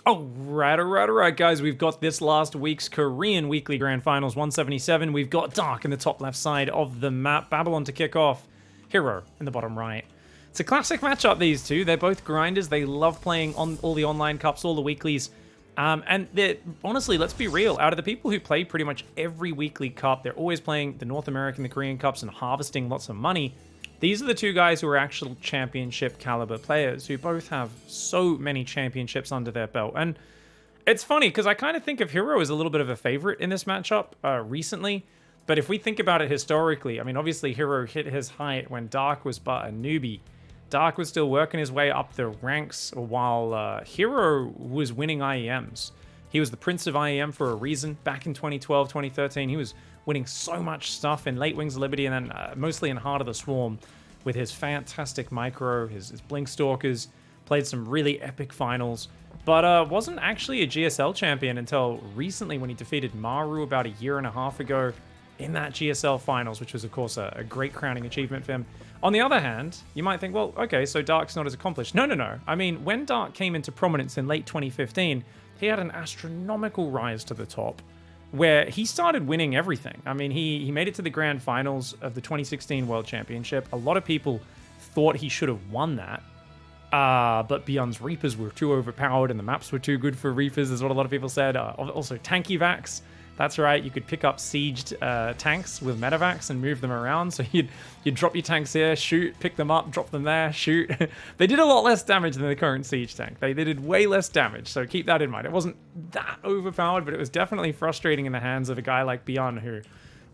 Alright, guys. We've got this last week's Korean Weekly Grand Finals 177. We've got Dark in the top left side of the map, Babylon to kick off, Hero in the bottom right. It's a classic matchup, these two. They're both grinders. They love playing on all the online cups, all the weeklies. And they're, honestly, let's be real, out of the people who play pretty much every weekly cup, they're always playing the North American, the Korean cups, and harvesting lots of money. These are the two guys who are actual championship caliber players who both have so many championships under their belt. And it's funny because I kind of think of Hero as a little bit of a favorite in this matchup recently. But if we think about it historically, I mean, obviously Hero hit his height when Dark was but a newbie. Dark was still working his way up the ranks while Hero was winning IEMs. He was the Prince of IEM for a reason. Back in 2012, 2013, he was winning so much stuff in Late Wings of Liberty and then mostly in Heart of the Swarm with his fantastic micro, his Blink Stalkers, played some really epic finals, but wasn't actually a GSL champion until recently when he defeated Maru about a year and a half ago in that GSL finals, which was of course a great crowning achievement for him. On the other hand, you might think, well, okay, so Dark's not as accomplished. No. I mean, when Dark came into prominence in late 2015, he had an astronomical rise to the top, where he started winning everything. I mean, he made it to the grand finals of the 2016 World Championship. A lot of people thought he should have won that, but Beyond's Reapers were too overpowered and the maps were too good for Reapers, is what a lot of people said. Also, Tanky Vax. That's right, you could pick up sieged tanks with Metavax and move them around. So you'd drop your tanks here, shoot, pick them up, drop them there, shoot. They did a lot less damage than the current siege tank. They did way less damage, so keep that in mind. It wasn't that overpowered, but it was definitely frustrating in the hands of a guy like Beyond, who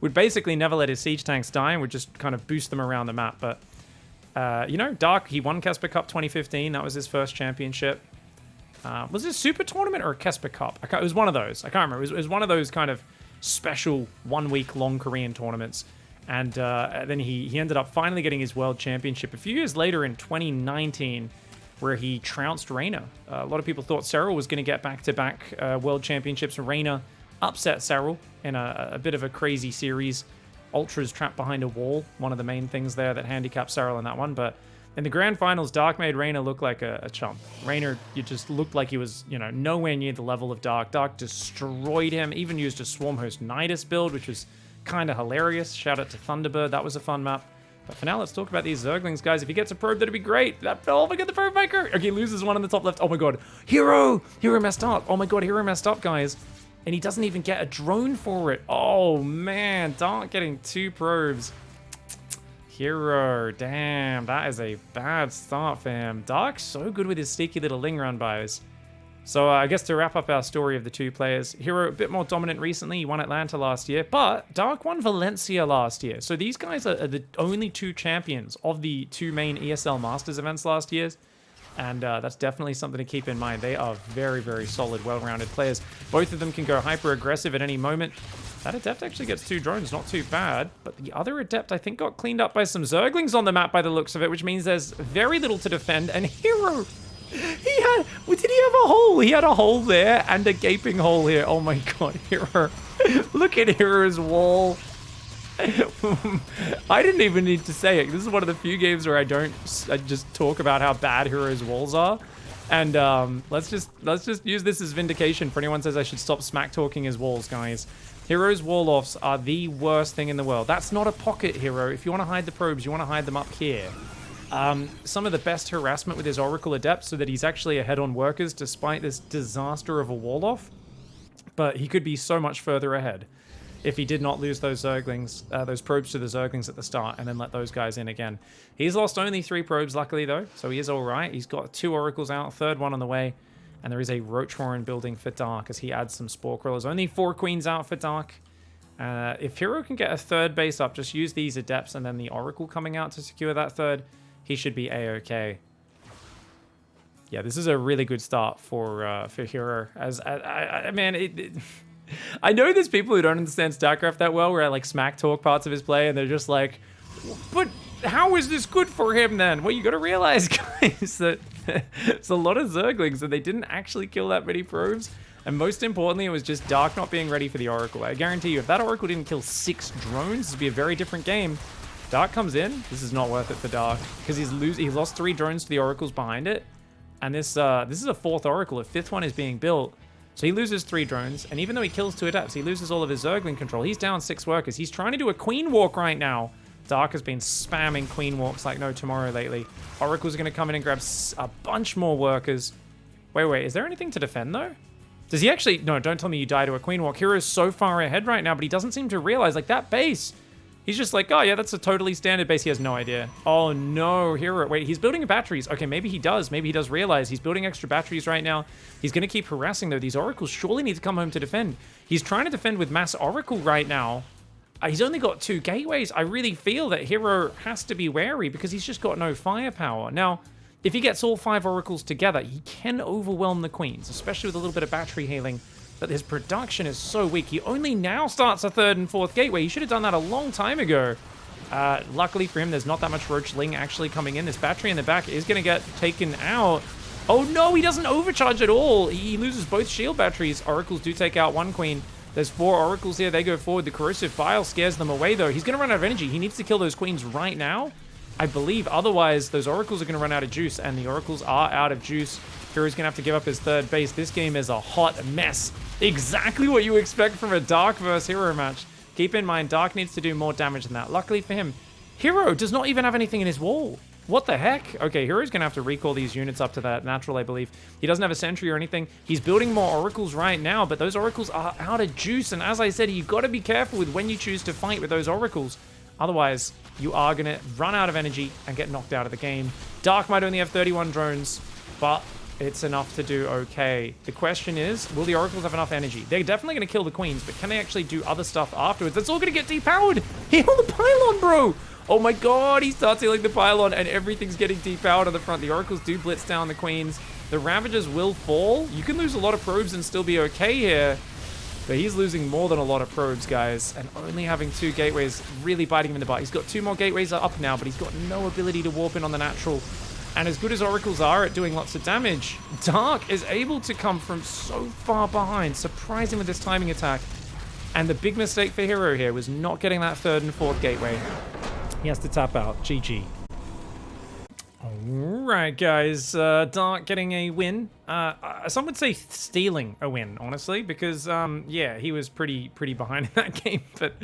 would basically never let his siege tanks die and would just kind of boost them around the map. But, you know, Dark, he won Kesper Cup 2015. That was his first championship. Was it a Super Tournament or a Kesper Cup? It was one of those. I can't remember. It was one of those kind of special 1 week long Korean tournaments. And then he ended up finally getting his World Championship a few years later in 2019, where he trounced Reina. A lot of people thought Serral was going to get back-to-back World Championships. Reina upset Serral in a bit of a crazy series. Ultra's trapped behind a wall, one of the main things there that handicapped Serral in that one. But in the grand finals, Dark made Reina look like a chump. Reina, you just looked like he was, you know, nowhere near the level of Dark. Dark destroyed him, even used a Swarm Host Nidus build, which was kind of hilarious. Shout out to Thunderbird, that was a fun map. But for now, let's talk about these Zerglings, guys. If he gets a probe, that'd be great. Oh my god, the probe maker! Okay, he loses one in the top left. Oh my god, Hero messed up. Oh my god, Hero messed up, guys. And he doesn't even get a drone for it. Oh man, Dark getting 2 probes. Hero, damn, that is a bad start for him. Dark's so good with his sneaky little Ling run buys. So I guess to wrap up our story of the two players, Hero a bit more dominant recently. He won Atlanta last year, but Dark won Valencia last year. So these guys are the only 2 champions of the 2 main ESL Masters events last year. And that's definitely something to keep in mind. They are very, very solid, well-rounded players. Both of them can go hyper-aggressive at any moment. That Adept actually gets 2 drones, not too bad. But the other Adept, I think, got cleaned up by some Zerglings on the map by the looks of it, which means there's very little to defend. And Hero, did he have a hole? He had a hole there and a gaping hole here. Oh my god, Hero. Look at Hero's wall. I didn't even need to say it. This is one of the few games where I just talk about how bad Hero's walls are. And let's just use this as vindication for anyone says I should stop smack talking his walls, guys. Hero's wall-offs are the worst thing in the world. That's not a pocket, Hero. If you want to hide the probes, you want to hide them up here. Some of the best harassment with his Oracle Adept so that he's actually ahead on workers despite this disaster of a wall-off. But he could be so much further ahead if he did not lose those Zerglings, those probes to the Zerglings at the start and then let those guys in again. He's lost only 3 probes, luckily, though, so he is all right. He's got 2 Oracles out, 3rd one on the way, and there is a Roach Warren building for Dark as he adds some Spore Crawlers. Only 4 Queens out for Dark. If Hero can get a 3rd base up, just use these Adepts and then the Oracle coming out to secure that 3rd, he should be A-okay. Yeah, this is a really good start for Hero. I know there's people who don't understand StarCraft that well, where I like smack talk parts of his play, and they're just like, but how is this good for him then? Well, you got to realize, guys, that it's a lot of Zerglings, and they didn't actually kill that many probes. And most importantly, it was just Dark not being ready for the Oracle. I guarantee you, if that Oracle didn't kill 6 drones, this would be a very different game. Dark comes in. This is not worth it for Dark, because he's lost 3 drones to the Oracles behind it. And this is a 4th Oracle. A 5th one is being built. So he loses 3 drones, and even though he kills 2 adepts, he loses all of his Zergling control. He's down 6 workers. He's trying to do a Queen Walk right now. Dark has been spamming Queen Walks like no tomorrow lately. Oracle's going to come in and grab a bunch more workers. Wait, is there anything to defend though? Does he actually... No, don't tell me you die to a Queen Walk. Hero's so far ahead right now, but he doesn't seem to realize, like, that base... He's just like, oh yeah, that's a totally standard base. He has no idea. Oh no, Hero. Wait, he's building batteries. Okay, maybe he does. Maybe he does realize he's building extra batteries right now. He's going to keep harassing though. These Oracles surely need to come home to defend. He's trying to defend with mass Oracle right now. He's only got 2 gateways. I really feel that Hero has to be wary because he's just got no firepower. Now, if he gets all 5 Oracles together, he can overwhelm the Queens, especially with a little bit of battery healing. But his production is so weak. He only now starts a 3rd and 4th gateway. He should have done that a long time ago. Luckily for him, there's not that much Roachling actually coming in. This battery in the back is going to get taken out. Oh no, he doesn't overcharge at all. He loses both shield batteries. Oracles do take out 1 Queen. There's 4 Oracles here. They go forward. The Corrosive Bile scares them away though. He's going to run out of energy. He needs to kill those Queens right now, I believe. Otherwise, those Oracles are going to run out of juice, and the Oracles are out of juice. Hero's going to have to give up his 3rd base. This game is a hot mess. Exactly what you expect from a Dark versus Hero match. Keep in mind, Dark needs to do more damage than that. Luckily for him, Hero does not even have anything in his wall. What the heck? Okay, Hero's going to have to recall these units up to that natural, I believe. He doesn't have a sentry or anything. He's building more Oracles right now, but those Oracles are out of juice. And as I said, you've got to be careful with when you choose to fight with those Oracles. Otherwise, you are going to run out of energy and get knocked out of the game. Dark might only have 31 drones, but it's enough to do okay. The question is, will the Oracles have enough energy? They're definitely going to kill the Queens, but can they actually do other stuff afterwards? That's all going to get depowered. Heal the pylon, bro. Oh my god, he starts healing the pylon and everything's getting depowered on the front. The Oracles do blitz down the Queens. The Ravagers will fall. You can lose a lot of probes and still be okay here. But he's losing more than a lot of probes, guys. And only having 2 gateways really biting him in the butt. He's got 2 more gateways up now, but he's got no ability to warp in on the natural. And as good as Oracles are at doing lots of damage, Dark is able to come from so far behind, surprising with this timing attack. And the big mistake for Hero here was not getting that 3rd and 4th gateway. He has to tap out. GG. Alright, guys. Dark getting a win. Some would say stealing a win, honestly, because, yeah, he was pretty behind in that game, but...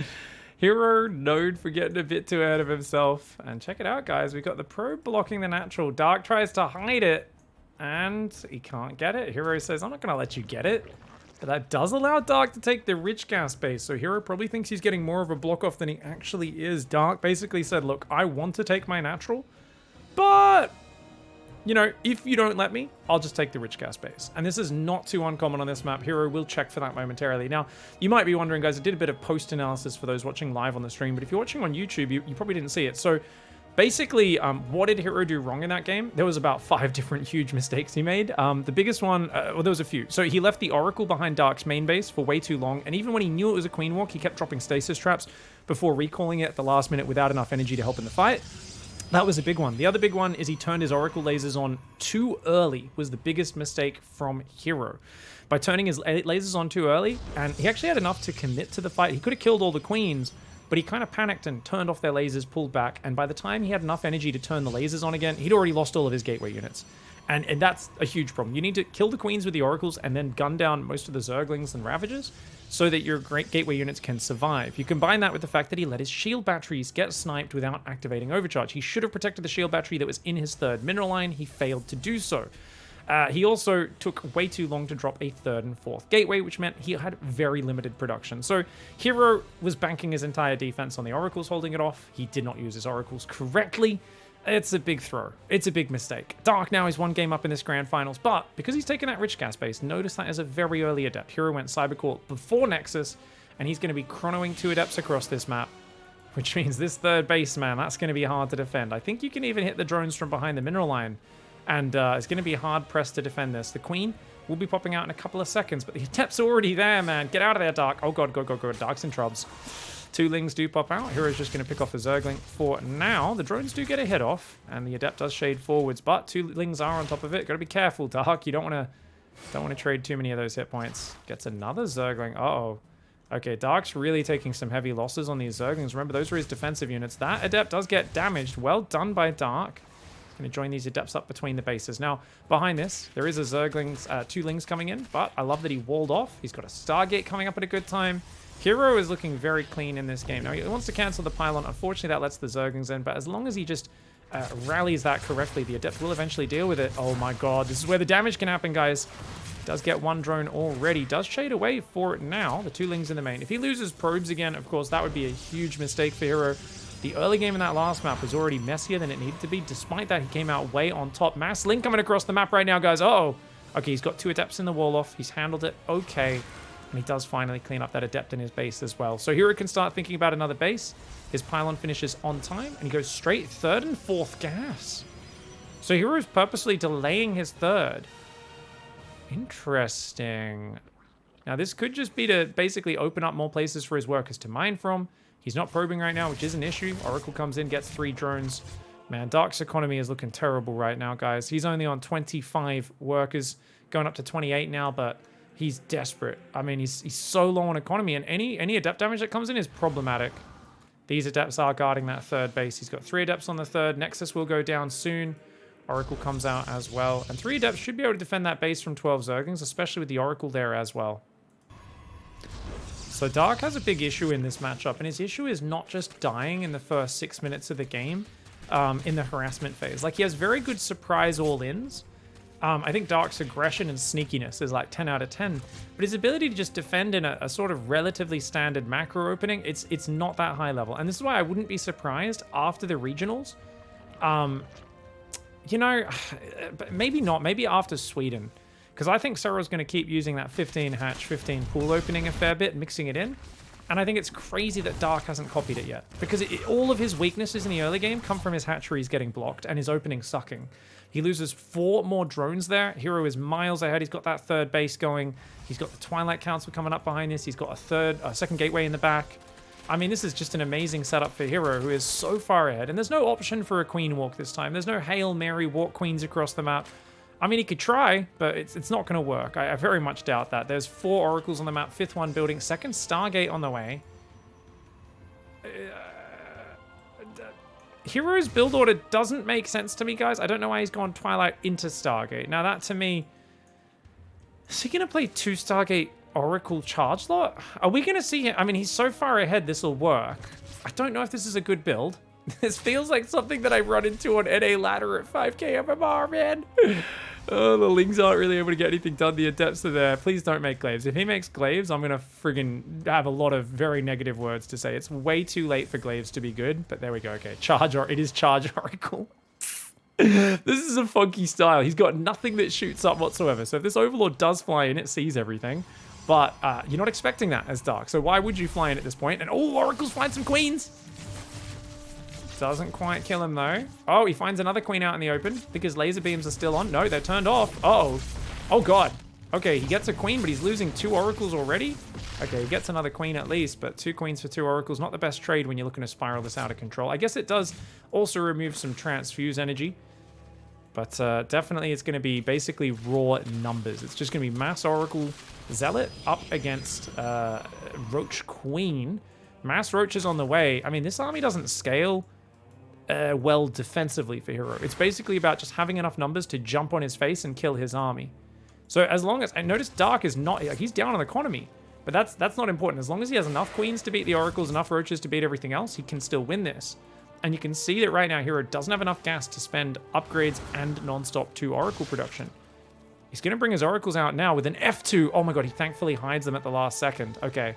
Hero known for getting a bit too ahead of himself. And check it out, guys. We've got the probe blocking the natural. Dark tries to hide it, and he can't get it. Hero says, I'm not going to let you get it. But that does allow Dark to take the rich gas base. So Hero probably thinks he's getting more of a block off than he actually is. Dark basically said, look, I want to take my natural, but... you know, if you don't let me, I'll just take the rich gas base. And this is not too uncommon on this map. Hero will check for that momentarily. Now, you might be wondering, guys, I did a bit of post-analysis for those watching live on the stream, but if you're watching on YouTube, you probably didn't see it. So, basically, what did Hero do wrong in that game? There was about 5 different huge mistakes he made. The biggest one, well, there was a few. So, he left the Oracle behind Dark's main base for way too long, and even when he knew it was a Queen Walk, he kept dropping stasis traps before recalling it at the last minute without enough energy to help in the fight. That was a big one. The other big one is he turned his Oracle lasers on too early, was the biggest mistake from Hero. By turning his lasers on too early, and he actually had enough to commit to the fight. He could have killed all the Queens, but he kind of panicked and turned off their lasers, pulled back, and by the time he had enough energy to turn the lasers on again, he'd already lost all of his gateway units. And that's a huge problem. You need to kill the Queens with the Oracles and then gun down most of the Zerglings and Ravagers so that your great gateway units can survive. You combine that with the fact that he let his shield batteries get sniped without activating overcharge. He should have protected the shield battery that was in his 3rd mineral line. He failed to do so. He also took way too long to drop a 3rd and 4th gateway, which meant he had very limited production. So Hero was banking his entire defense on the Oracles holding it off. He did not use his Oracles correctly. It's a big throw. It's a big mistake. Dark now is 1 game up in this grand finals, but because he's taken that rich gas base, notice that as a very early adept. Hero went Cybercore before Nexus, and he's going to be chronoing 2 adepts across this map, which means this 3rd base, man, that's going to be hard to defend. I think you can even hit the drones from behind the mineral line, and it's going to be hard pressed to defend this. The Queen will be popping out in a couple of seconds, but the adept's already there, man. Get out of there, Dark. Oh god, go. Dark's in troubles. 2 Lings do pop out. Hero's just going to pick off the Zergling for now. The drones do get a hit off, and the Adept does shade forwards, but 2 Lings are on top of it. Got to be careful, Dark. You don't want to trade too many of those hit points. Gets another Zergling. Uh-oh. Okay, Dark's really taking some heavy losses on these Zerglings. Remember, those were his defensive units. That Adept does get damaged. Well done by Dark. Going to join these Adepts up between the bases. Now, behind this, there is a Zerglings, 2 Lings coming in, but I love that he walled off. He's got a Stargate coming up at a good time. Hero is looking very clean in this game. Now, he wants to cancel the pylon. Unfortunately, that lets the Zerglings in, but as long as he just rallies that correctly, the Adept will eventually deal with it. Oh my god, this is where the damage can happen, guys. Does get 1 drone already. Does shade away for it now. The 2 Lings in the main. If he loses probes again, of course, that would be a huge mistake for Hero. The early game in that last map was already messier than it needed to be. Despite that, he came out way on top. Mass Link coming across the map right now, guys. Uh-oh. Okay, he's got 2 Adepts in the wall off. He's handled it okay. And he does finally clean up that Adept in his base as well. So Hero can start thinking about another base. His pylon finishes on time, and he goes straight 3rd and 4th gas. So Hero is purposely delaying his 3rd. Interesting. Now, this could just be to basically open up more places for his workers to mine from. He's not probing right now, which is an issue. Oracle comes in, gets 3 drones. Man, Dark's economy is looking terrible right now, guys. He's only on 25 workers, going up to 28 now, but he's desperate. I mean, he's so low on economy, and any Adept damage that comes in is problematic. These Adepts are guarding that 3rd base. He's got 3 Adepts on the 3rd. Nexus will go down soon. Oracle comes out as well. And 3 Adepts should be able to defend that base from 12 Zerglings, especially with the Oracle there as well. So Dark has a big issue in this matchup, and his issue is not just dying in the first 6 minutes of the game in the harassment phase. Like, he has very good surprise all-ins. I think Dark's aggression and sneakiness is like 10 out of 10, but his ability to just defend in a sort of relatively standard macro opening, it's not that high level. And this is why I wouldn't be surprised after the regionals. You know, maybe not, maybe after Sweden. Because I think Sero's going to keep using that 15 hatch, 15 pool opening a fair bit, mixing it in. And I think it's crazy that Dark hasn't copied it yet. Because all of his weaknesses in the early game come from his hatcheries getting blocked and his opening sucking. He loses 4 more drones there. Hero is miles ahead. He's got that 3rd base going. He's got the Twilight Council coming up behind this. He's got a 2nd gateway in the back. I mean, this is just an amazing setup for Hero, who is so far ahead. And there's no option for a Queen walk this time. There's no Hail Mary walk Queens across the map. I mean, he could try, but it's not going to work. I very much doubt that. There's 4 Oracles on the map, 5th one building, 2nd Stargate on the way. Hero's build order doesn't make sense to me, guys. I don't know why he's gone Twilight into Stargate. Now, that to me... Is he going to play 2 Stargate Oracle charge lot? Are we going to see him? I mean, he's so far ahead, this will work. I don't know if this is a good build. This feels like something that I run into on NA ladder at 5k MMR, man. Oh, the Lings aren't really able to get anything done. The Adepts are there. Please don't make Glaives. If he makes Glaives, I'm going to friggin' have a lot of very negative words to say. It's way too late for Glaives to be good, but there we go. Okay, it is Charge Oracle. This is a funky style. He's got nothing that shoots up whatsoever. So if this Overlord does fly in, it sees everything. But you're not expecting that as Dark. So why would you fly in at this point? And oh, Oracle's flying some Queens. Doesn't quite kill him though. Oh, he finds another Queen out in the open because laser beams are still on. No, they're turned off. Uh-oh. Oh god. Okay, he gets a Queen, but he's losing 2 Oracles already. Okay, he gets another Queen at least, but 2 Queens for 2 Oracles. Not the best trade when you're looking to spiral this out of control. I guess it does also remove some transfuse energy. But definitely it's going to be basically raw numbers. It's just going to be Mass Oracle Zealot up against Roach Queen. Mass Roach is on the way. I mean, this army doesn't scale well defensively for Hero. It's basically about just having enough numbers to jump on his face and kill his army. So as long as... I notice Dark is not... Like, he's down on economy. But that's not important. As long as he has enough Queens to beat the Oracles, enough Roaches to beat everything else, he can still win this. And you can see that right now Hero doesn't have enough gas to spend upgrades and non-stop 2 Oracle production. He's going to bring his Oracles out now with an F2. Oh my god, he thankfully hides them at the last second. Okay.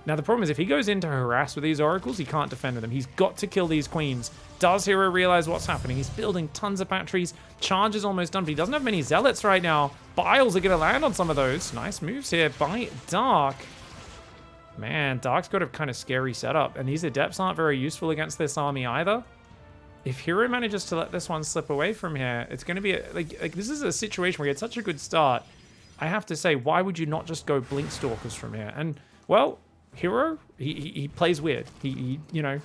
Now, the problem is if he goes in to harass with these Oracles, he can't defend them. He's got to kill these Queens. Does Hero realize what's happening? He's building tons of batteries. Charge is almost done, but he doesn't have many Zealots right now. Biles are going to land on some of those. Nice moves here by Dark. Man, Dark's got a kind of scary setup, and these Adepts aren't very useful against this army either. If Hero manages to let this one slip away from here, it's going to be... Like this is a situation where he had such a good start. I have to say, why would you not just go Blink Stalkers from here? And, well... Hero, he plays weird. He, you know,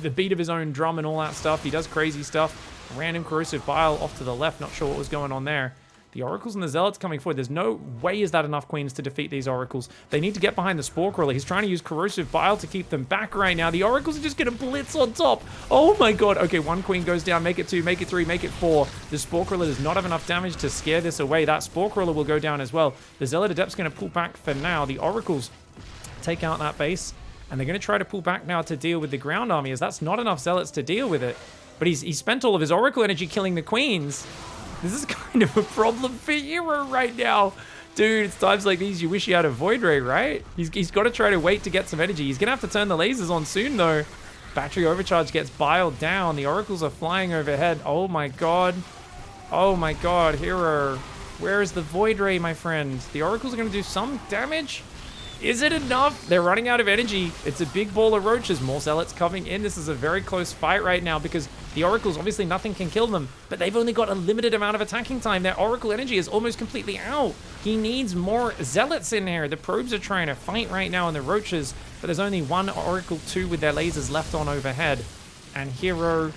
the beat of his own drum and all that stuff. He does crazy stuff. Random corrosive bile off to the left. Not sure what was going on there. The Oracles and the Zealots coming forward. There's no way is that enough Queens to defeat these Oracles. They need to get behind the Spore Crawler. He's trying to use Corrosive Bile to keep them back right now. The Oracles are just going to blitz on top. Oh my god. Okay, one Queen goes down. Make it 2, make it 3, make it 4. The Spore Crawler does not have enough damage to scare this away. That Spore Crawler will go down as well. The Zealot Adept's going to pull back for now. The Oracles take out that base, and they're going to try to pull back now to deal with the ground army, as that's not enough Zealots to deal with it. But he's spent all of his Oracle energy killing the Queens. This is kind of a problem for Hero right now. Dude, it's times like these you wish he had a Void Ray, right? He's got to try to wait to get some energy. He's going to have to turn the lasers on soon, though. Battery Overcharge gets biled down. The Oracles are flying overhead. Oh my god. Oh my god, Hero. Where is the Void Ray, my friend? The Oracles are going to do some damage. Is it enough? They're running out of energy. It's a big ball of roaches. More Zealots coming in. This is a very close fight right now because the Oracles, obviously nothing can kill them, but they've only got a limited amount of attacking time. Their Oracle energy is almost completely out. He needs more Zealots in here. The Probes are trying to fight right now on the roaches, but there's only one Oracle 2 with their lasers left on overhead. And Hero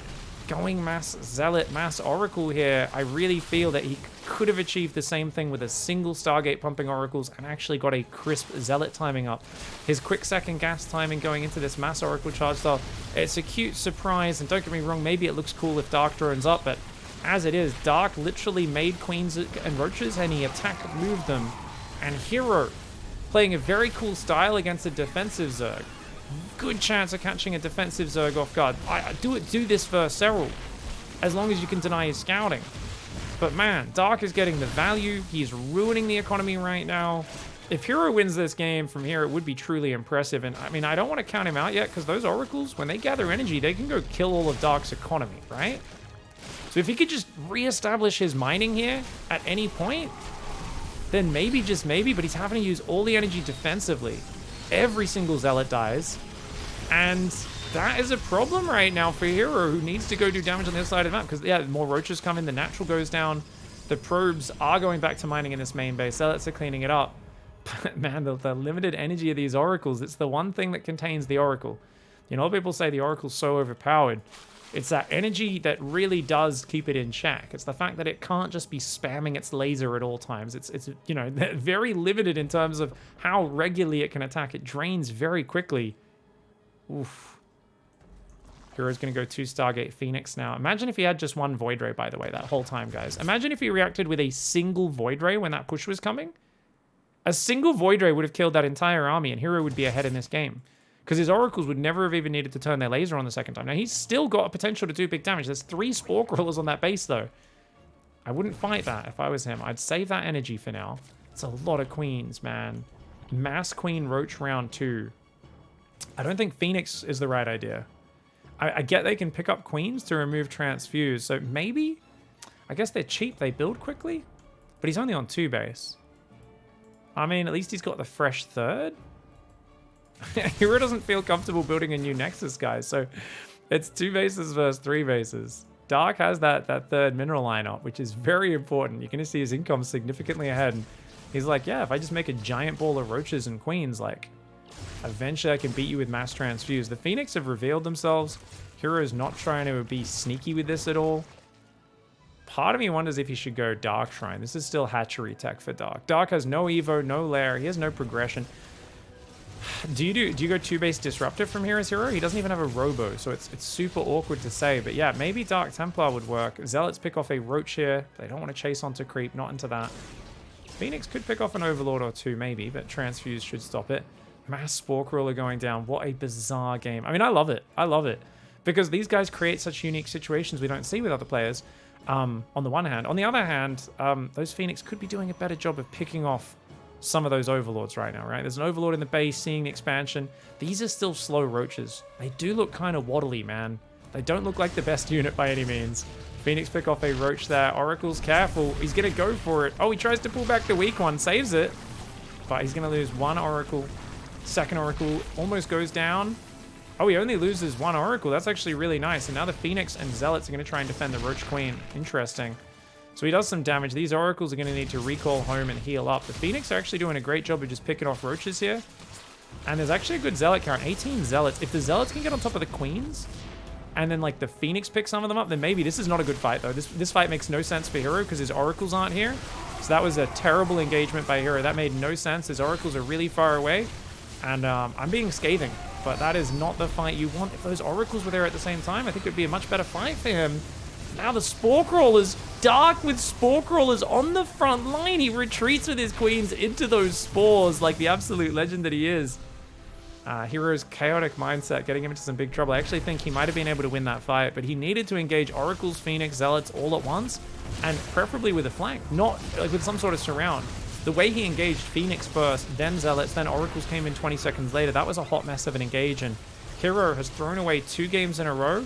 going mass Zealot, mass Oracle here. I really feel that he could have achieved the same thing with a single Stargate pumping Oracles and actually got a crisp Zealot timing up. His quick second gas timing going into this mass Oracle charge style, it's a cute surprise, and don't get me wrong, maybe it looks cool if Dark drones up, but as it is, Dark literally made Queens and Roaches and he attack moved them. And Hero playing a very cool style against a defensive Zerg. Good chance of catching a defensive Zerg off guard. Do this for Serral, as long as you can deny his scouting. But man, Dark is getting the value. He's ruining the economy right now. If Hero wins this game from here, it would be truly impressive. And I mean, I don't want to count him out yet, because those Oracles, when they gather energy, they can go kill all of Dark's economy, right? So if he could just reestablish his mining here at any point, then maybe, just maybe, but he's having to use all the energy defensively. Every single Zealot dies, and that is a problem right now for Hero, who needs to go do damage on the other side of the map, because yeah, more roaches come in, the natural goes down, the probes are going back to mining in this main base, Zealots are cleaning it up. But man, the limited energy of these Oracles, it's the one thing that contains the Oracle. You know, people say the Oracle's so overpowered. It's that energy that really does keep it in check. It's the fact that it can't just be spamming its laser at all times. It's you know, very limited in terms of how regularly it can attack. It drains very quickly. Oof. Hero's going to go 2 Stargate Phoenix now. Imagine if he had just one Void Ray, by the way, that whole time, guys. Imagine if he reacted with a single Void Ray when that push was coming. A single Void Ray would have killed that entire army, and Hero would be ahead in this game. Because his Oracles would never have even needed to turn their laser on the second time. Now, he's still got a potential to do big damage. There's 3 Spore Crawlers on that base, though. I wouldn't fight that if I was him. I'd save that energy for now. It's a lot of Queens, man. Mass Queen Roach round 2. I don't think Phoenix is the right idea. I get they can pick up Queens to remove Transfuse, so maybe? I guess they're cheap. They build quickly. But he's only on 2 base. I mean, at least he's got the fresh 3rd. Hero doesn't feel comfortable building a new Nexus, guys, so it's 2 bases versus 3 bases. Dark has that 3rd mineral lineup, which is very important. You're going to see his income significantly ahead. And he's like, yeah, if I just make a giant ball of roaches and queens, like, eventually I can beat you with mass transfuse. The Phoenix have revealed themselves. Hero's not trying to be sneaky with this at all. Part of me wonders if he should go Dark Shrine. This is still hatchery tech for Dark. Dark has no Evo, no Lair. He has no progression. Do you go 2-base Disruptor from here as Hero? He doesn't even have a Robo, so it's super awkward to say. But yeah, maybe Dark Templar would work. Zealots pick off a Roach here. They don't want to chase onto Creep, not into that. Phoenix could pick off an Overlord or 2 maybe, but Transfuse should stop it. Mass Spore Crawler going down. What a bizarre game. I mean, I love it. I love it. Because these guys create such unique situations we don't see with other players, on the one hand. On the other hand, those Phoenix could be doing a better job of picking off some of those Overlords right now, right? There's an Overlord in the base, seeing the expansion. These are still slow Roaches. They do look kind of waddly, man. They don't look like the best unit by any means. Phoenix pick off a Roach there. Oracle's careful. He's going to go for it. Oh, he tries to pull back the weak one. Saves it. But he's going to lose 1 Oracle. Second Oracle almost goes down. Oh, he only loses 1 Oracle. That's actually really nice. And now the Phoenix and Zealots are going to try and defend the Roach Queen. Interesting. So he does some damage. These Oracles are going to need to recall home and heal up. The Phoenix are actually doing a great job of just picking off Roaches here. And there's actually a good Zealot count. 18 Zealots. If the Zealots can get on top of the Queens, and then like the Phoenix picks some of them up, then maybe this is not a good fight though. This fight makes no sense for Hero because his oracles aren't here. So that was a terrible engagement by Hero. That made no sense. His oracles are really far away, and I'm being scathing, but that is not the fight you want. If those oracles were there at the same time, I think it would be a much better fight for him. Now the Spore Crawlers, Dark with Spore Crawlers on the front line. He retreats with his queens into those spores like the absolute legend that he is. Hero's chaotic mindset getting him into some big trouble. I actually think he might have been able to win that fight, but he needed to engage Oracles, Phoenix, Zealots all at once, and preferably with a flank, not like with some sort of surround. The way he engaged Phoenix first, then Zealots, then Oracles came in 20 seconds later, that was a hot mess of an engage, and Hero has thrown away 2 games in a row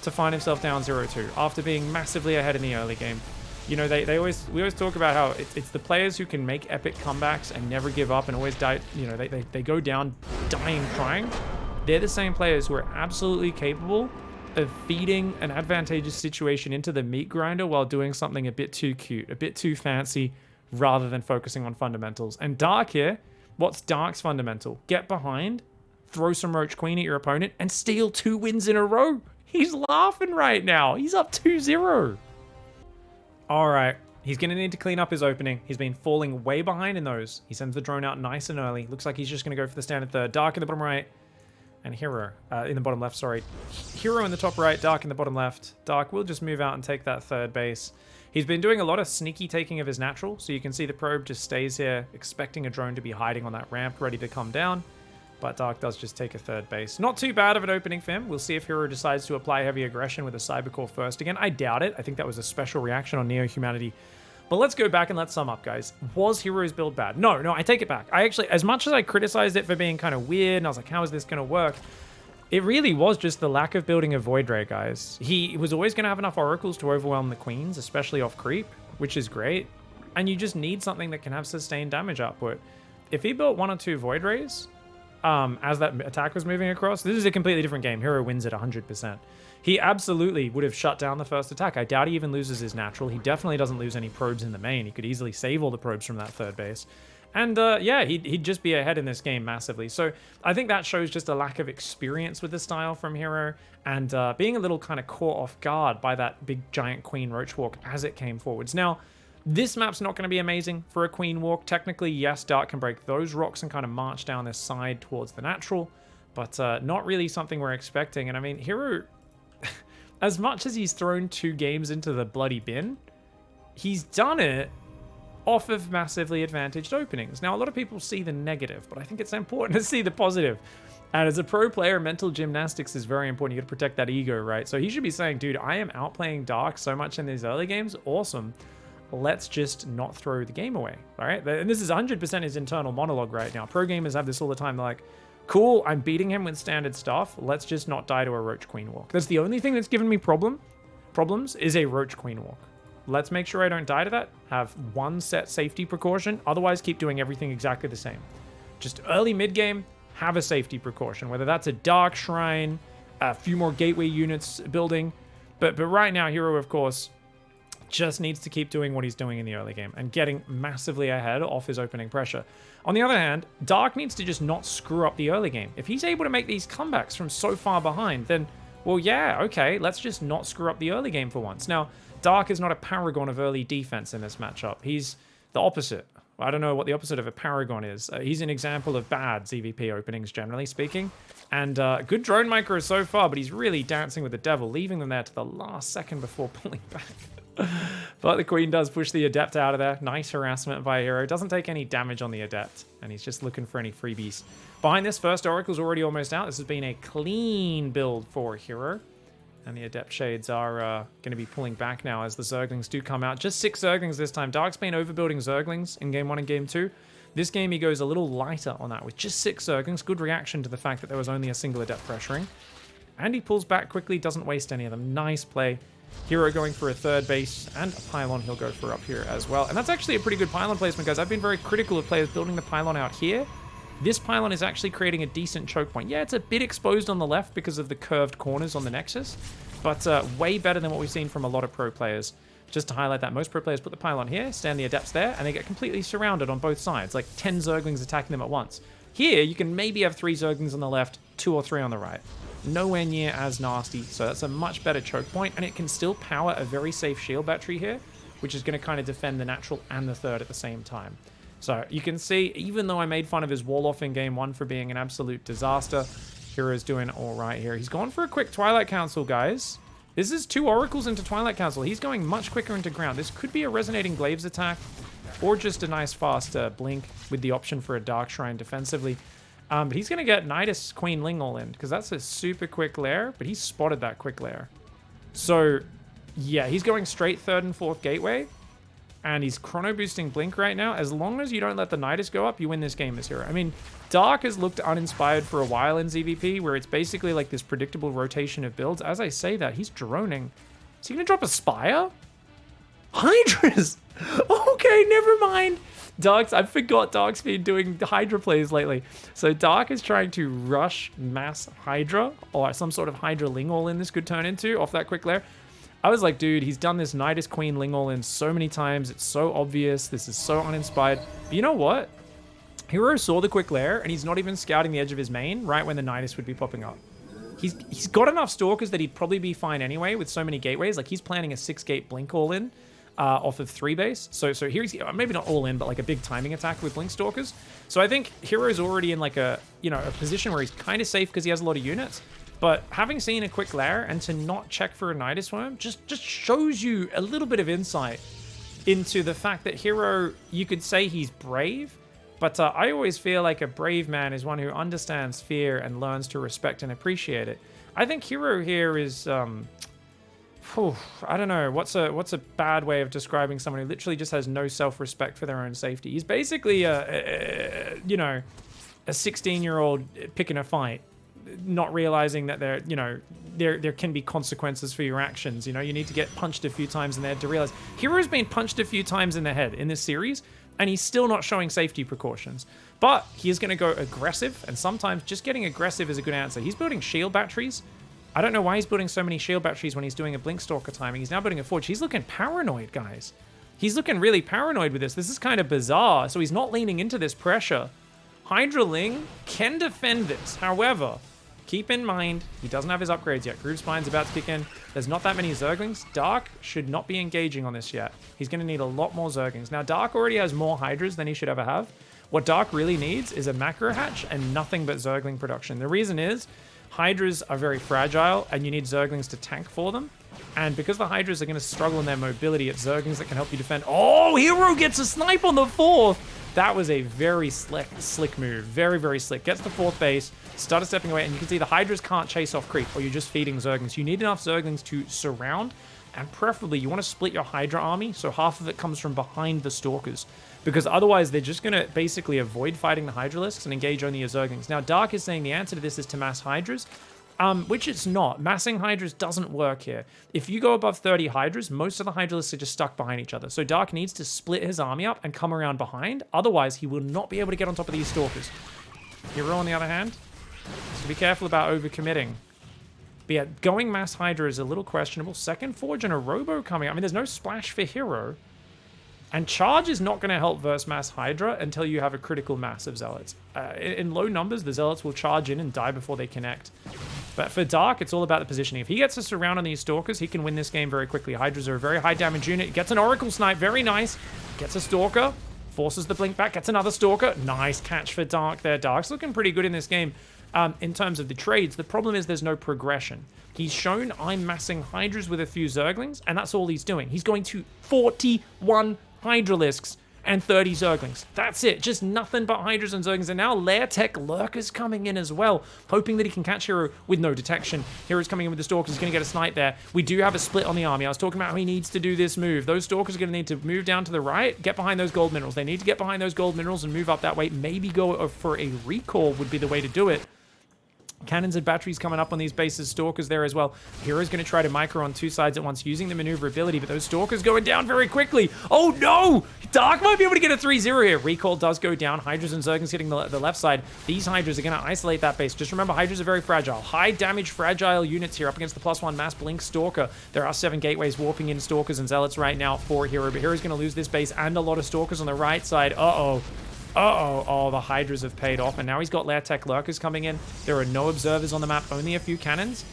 to find himself down 0-2 after being massively ahead in the early game. You know, we always talk about how it's the players who can make epic comebacks and never give up and always die. You know, they go down dying trying. They're the same players who are absolutely capable of feeding an advantageous situation into the meat grinder while doing something a bit too cute, a bit too fancy, rather than focusing on fundamentals. And Dark here, what's Dark's fundamental? Get behind, throw some Roach Queen at your opponent, and steal 2 wins in a row. He's laughing right now. He's up 2-0. All right, he's going to need to clean up his opening. He's been falling way behind in those. He sends the drone out nice and early. Looks like he's just going to go for the standard third. Dark in the bottom right, and Hero in the bottom left, sorry. Hero in the top right, Dark in the bottom left. Dark will just move out and take that third base. He's been doing a lot of sneaky taking of his natural, so you can see the probe just stays here, expecting a drone to be hiding on that ramp, ready to come down. But Dark does just take a third base. Not too bad of an opening for him. We'll see if Hero decides to apply heavy aggression with a Cybercore first again. I doubt it. I think that was a special reaction on Neo-Humanity. But let's go back and let's sum up, guys. Was Hero's build bad? No, I take it back. I actually, as much as I criticized it for being kind of weird, and I was like, how is this going to work? It really was just the lack of building a Void Ray, guys. He was always going to have enough Oracles to overwhelm the Queens, especially off creep, which is great. And you just need something that can have sustained damage output. If he built 1 or 2 Void Rays, as that attack was moving across, this is a completely different game. Hero wins at 100%. He absolutely would have shut down the first attack. I doubt he even loses his natural. He definitely doesn't lose any probes in the main. He could easily save all the probes from that third base. And yeah, he'd just be ahead in this game massively. So I think that shows just a lack of experience with the style from Hero, and being a little kind of caught off guard by that big giant Queen Roach Walk as it came forwards. Now, this map's not going to be amazing for a Queen Walk. Technically, yes, Dark can break those rocks and kind of march down this side towards the natural, but not really something we're expecting. And I mean, Hero, as much as he's thrown 2 games into the bloody bin, he's done it off of massively advantaged openings. Now, a lot of people see the negative, but I think it's important to see the positive. And as a pro player, mental gymnastics is very important. You got to protect that ego, right? So he should be saying, dude, I am outplaying Dark so much in these early games. Awesome. Let's just not throw the game away, all right? And this is 100% his internal monologue right now. Pro gamers have this all the time. They're like, cool, I'm beating him with standard stuff. Let's just not die to a Roach Queen Walk. That's the only thing that's given me problems is a Roach Queen Walk. Let's make sure I don't die to that. Have 1 set safety precaution. Otherwise, keep doing everything exactly the same. Just early mid-game, have a safety precaution. Whether that's a Dark Shrine, a few more gateway units building. But right now, Hero, of course, just needs to keep doing what he's doing in the early game and getting massively ahead off his opening pressure. On the other hand, Dark needs to just not screw up the early game. If he's able to make these comebacks from so far behind, then, well, yeah, okay, let's just not screw up the early game for once. Now, Dark is not a paragon of early defense in this matchup. He's the opposite. I don't know what the opposite of a paragon is. He's an example of bad ZVP openings, generally speaking. And good drone micro so far, but he's really dancing with the devil, leaving them there to the last second before pulling back. But the Queen does push the Adept out of there. Nice harassment by Hero. Doesn't take any damage on the Adept, and he's just looking for any freebies. Behind this, first Oracle's already almost out. This has been a clean build for Hero. And the Adept Shades are going to be pulling back now as the Zerglings do come out. Just 6 Zerglings this time. Dark's been overbuilding Zerglings in Game 1 and Game 2. This game, he goes a little lighter on that with just 6 Zerglings. Good reaction to the fact that there was only a single Adept pressuring. And he pulls back quickly, doesn't waste any of them. Nice play. Hero going for a third base and a pylon he'll go for up here as well. And that's actually a pretty good pylon placement, guys. I've been very critical of players building the pylon out here. This pylon is actually creating a decent choke point. Yeah, it's a bit exposed on the left because of the curved corners on the Nexus, but way better than what we've seen from a lot of pro players. Just to highlight that, most pro players put the pylon here, stand the Adepts there, and they get completely surrounded on both sides, like 10 Zerglings attacking them at once. Here, you can maybe have 3 Zerglings on the left, 2 or 3 on the right. nowhere near as nasty. So that's a much better choke point, and it can still power a very safe shield battery here, which is going to kind of defend the natural and the third at the same time. So you can see, even though I made fun of his wall off in game 1 for being an absolute disaster, Hero's doing all right here. He's gone for a quick Twilight Council, guys. This is 2 Oracles into Twilight Council. He's going much quicker into ground. This could be a Resonating Glaives attack, or just a nice fast blink with the option for a Dark Shrine defensively. But he's going to get Nidus Queen Ling all in, because that's a super quick lair, but he spotted that quick lair. So, yeah, he's going straight 3rd and 4th gateway, and he's chrono boosting Blink right now. As long as you don't let the Nidus go up, you win this game as Hero. I mean, Dark has looked uninspired for a while in ZVP, where it's basically like this predictable rotation of builds. As I say that, he's droning. Is he going to drop a Spire? Hydras! Okay, never mind. I forgot Dark's been doing Hydra plays lately. So Dark is trying to rush mass Hydra, or some sort of Hydra Ling all in this could turn into off that quick lair. I was like, dude, he's done this Nidus Queen Ling all in so many times. It's so obvious. This is so uninspired. But you know what? Hero saw the quick lair, and he's not even scouting the edge of his main right when the Nidus would be popping up. He's got enough Stalkers that he'd probably be fine anyway with so many gateways. Like, he's planning a 6-gate Blink all in. Off of 3 base. So here he's maybe not all in, but like a big timing attack with Blink Stalkers. So I think Hero's already in like a position where he's kind of safe because he has a lot of units. But having seen a quick lair and to not check for a Nidus Worm just shows you a little bit of insight into the fact that Hero, you could say he's brave, but I always feel like a brave man is one who understands fear and learns to respect and appreciate it. I think Hero here is I don't know. What's a bad way of describing someone who literally just has no self-respect for their own safety? He's basically a 16-year-old picking a fight, not realizing that there can be consequences for your actions. You need to get punched a few times in the head to realize. Hero's been punched a few times in the head in this series, and he's still not showing safety precautions. But he is going to go aggressive, and sometimes just getting aggressive is a good answer. He's building shield batteries. I don't know why he's building so many shield batteries when he's doing a Blink Stalker timing. He's now building a Forge. He's looking paranoid, guys. He's looking really paranoid with this. This is kind of bizarre. So he's not leaning into this pressure. Hydra Ling can defend this. However, keep in mind, he doesn't have his upgrades yet. Groove Spine's about to kick in. There's not that many Zerglings. Dark should not be engaging on this yet. He's going to need a lot more Zerglings. Now, Dark already has more Hydras than he should ever have. What Dark really needs is a Macro Hatch and nothing but Zergling production. The reason is, Hydras are very fragile, and you need Zerglings to tank for them. And because the Hydras are going to struggle in their mobility, it's Zerglings that can help you defend. Oh, Hero gets a snipe on the 4th! That was a very slick move. Very, very slick. Gets the 4th base, started stepping away, and you can see the Hydras can't chase off creep, or you're just feeding Zerglings. You need enough Zerglings to surround, and preferably you want to split your Hydra army, so half of it comes from behind the Stalkers. Because otherwise, they're just going to basically avoid fighting the Hydralisks and engage only your Zerglings. Now, Dark is saying the answer to this is to mass Hydras, which it's not. Massing Hydras doesn't work here. If you go above 30 Hydras, most of the Hydralisks are just stuck behind each other. So Dark needs to split his army up and come around behind. Otherwise, he will not be able to get on top of these Stalkers. Hero, on the other hand, so be careful about overcommitting. But yeah, going mass Hydra is a little questionable. Second Forge and a Robo coming. I mean, there's no splash for Hero. And charge is not going to help versus mass Hydra until you have a critical mass of Zealots. In low numbers, the Zealots will charge in and die before they connect. But for Dark, it's all about the positioning. If he gets us around on these Stalkers, he can win this game very quickly. Hydras are a very high damage unit. Gets an Oracle Snipe, very nice. Gets a Stalker, forces the Blink back, gets another Stalker. Nice catch for Dark there. Dark's looking pretty good in this game in terms of the trades. The problem is there's no progression. He's shown I'm massing Hydras with a few Zerglings, and that's all he's doing. He's going to 41 Hydralisks and 30 Zerglings. That's it. Just nothing but Hydras and Zerglings. And now Lair Tech Lurkers coming in as well, hoping that he can catch Hero with no detection. Hero's coming in with the Stalkers. He's going to get a snipe there. We do have a split on the army. I was talking about how he needs to do this move. Those Stalkers are going to need to move down to the right, get behind those gold minerals. They need to get behind those gold minerals and move up that way. Maybe go for a recall would be the way to do it. Cannons and batteries coming up on these bases. Stalkers there as well. Hero's going to try to micro on 2 sides at once using the maneuverability, but those Stalkers going down very quickly. Oh no! Dark might be able to get a 3-0 here. Recall does go down. Hydras and Zerglings hitting the left side. These Hydras are going to isolate that base. Just remember, Hydras are very fragile. High damage, fragile units here up against the +1 mass Blink Stalker. There are 7 gateways warping in Stalkers and Zealots right now for Hero, but Hero's going to lose this base and a lot of Stalkers on the right side. Uh-oh. Uh-oh. Oh, the Hydras have paid off, and now he's got Lair Tech Lurkers coming in. There are no observers on the map, only a few cannons.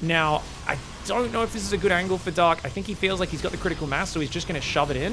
Now, I don't know if this is a good angle for Dark. I think he feels like he's got the critical mass, so he's just going to shove it in.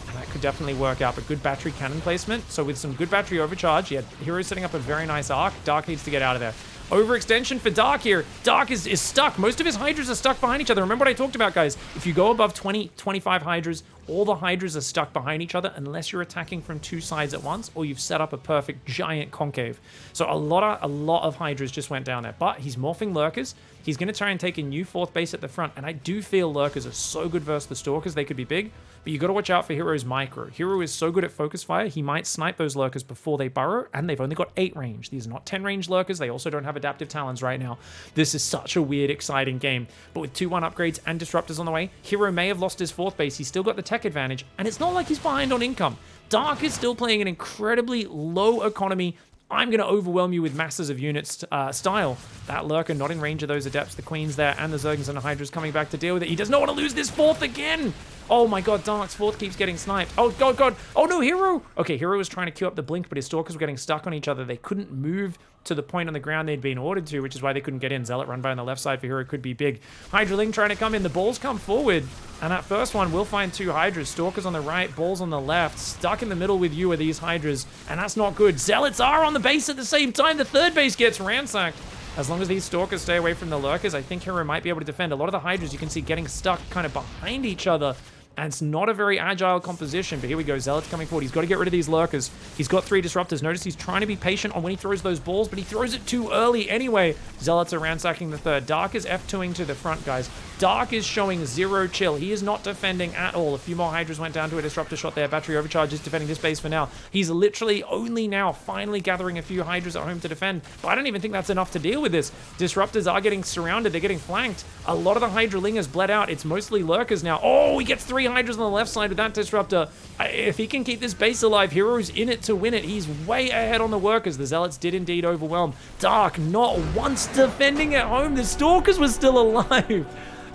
And that could definitely work out, but good battery cannon placement. So with some good battery overcharge, yeah, Hero setting up a very nice arc. Dark needs to get out of there. Overextension for Dark here. Dark is stuck. Most of his Hydras are stuck behind each other. Remember what I talked about, guys. If you go above 20, 25 Hydras, all the Hydras are stuck behind each other unless you're attacking from two sides at once or you've set up a perfect giant concave. So a lot of Hydras just went down there. But he's morphing Lurkers. He's going to try and take a new fourth base at the front. And I do feel Lurkers are so good versus the Stalkers. They could be big. But you got to watch out for Hero's micro. Hero is so good at focus fire, he might snipe those Lurkers before they burrow, and they've only got 8 range. These are not 10 range Lurkers. They also don't have adaptive talons right now. This is such a weird, exciting game. But with 2-1 upgrades and disruptors on the way, Hero may have lost his fourth base. He's still got the tech advantage, and it's not like he's behind on income. Dark is still playing an incredibly low economy, I'm going to overwhelm you with masses of units style. That Lurker not in range of those Adepts, the Queens there, and the Zergans and the Hydras coming back to deal with it. He does not want to lose this fourth again. Oh my god, Dark's fourth keeps getting sniped. Oh god. Oh no, Hero. Okay, Hero was trying to queue up the blink, but his Stalkers were getting stuck on each other. They couldn't move to the point on the ground they'd been ordered to, which is why they couldn't get in. Zealot run by on the left side for Hero could be big. Hydraling trying to come in. The balls come forward. And that first one will find 2 Hydras. Stalkers on the right, balls on the left. Stuck in the middle with you are these Hydras. And that's not good. Zealots are on the base at the same time. The third base gets ransacked. As long as these Stalkers stay away from the Lurkers, I think Hero might be able to defend. A lot of the Hydras you can see getting stuck kind of behind each other. And it's not a very agile composition, but here we go. Zealot's coming forward. He's got to get rid of these Lurkers. He's got 3 Disruptors. Notice he's trying to be patient on when he throws those balls, but he throws it too early anyway. Zealots are ransacking the third. Dark is F2ing to the front, guys. Dark is showing zero chill. He is not defending at all. A few more Hydras went down to a Disruptor shot there. Battery Overcharge is defending this base for now. He's literally only now finally gathering a few Hydras at home to defend, but I don't even think that's enough to deal with this. Disruptors are getting surrounded. They're getting flanked. A lot of the Hydra Lingers bled out. It's mostly Lurkers now. Oh, he gets 3 Hydras on the left side with that Disruptor. If he can keep this base alive, Hero's in it to win it. He's way ahead on the Workers. The Zealots did indeed overwhelm. Dark not once defending at home. The Stalkers were still alive.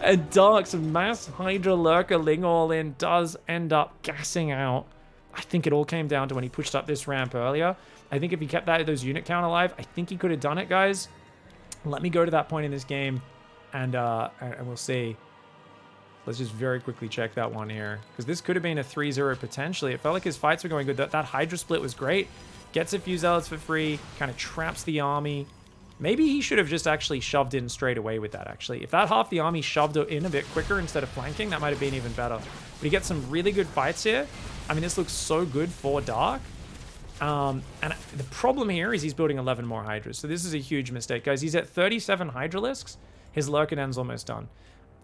And Dark's mass Hydra Lurker Ling all in does end up gassing out. I think it all came down to when he pushed up this ramp earlier. I think if he kept those unit count alive, I think he could have done it, guys. Let me go to that point in this game and we'll see. Let's just very quickly check that one here, because this could have been a 3-0 potentially. It felt like his fights were going good. That Hydra split was great. Gets a few Zealots for free, kind of traps the army. Maybe he should have just actually shoved in straight away with that, actually. If that half the army shoved in a bit quicker instead of flanking, that might have been even better. But he gets some really good fights here. I mean, this looks so good for Dark. And the problem here is he's building 11 more Hydras. So this is a huge mistake, guys. He's at 37 Hydralisks. His Lurker Den's almost done.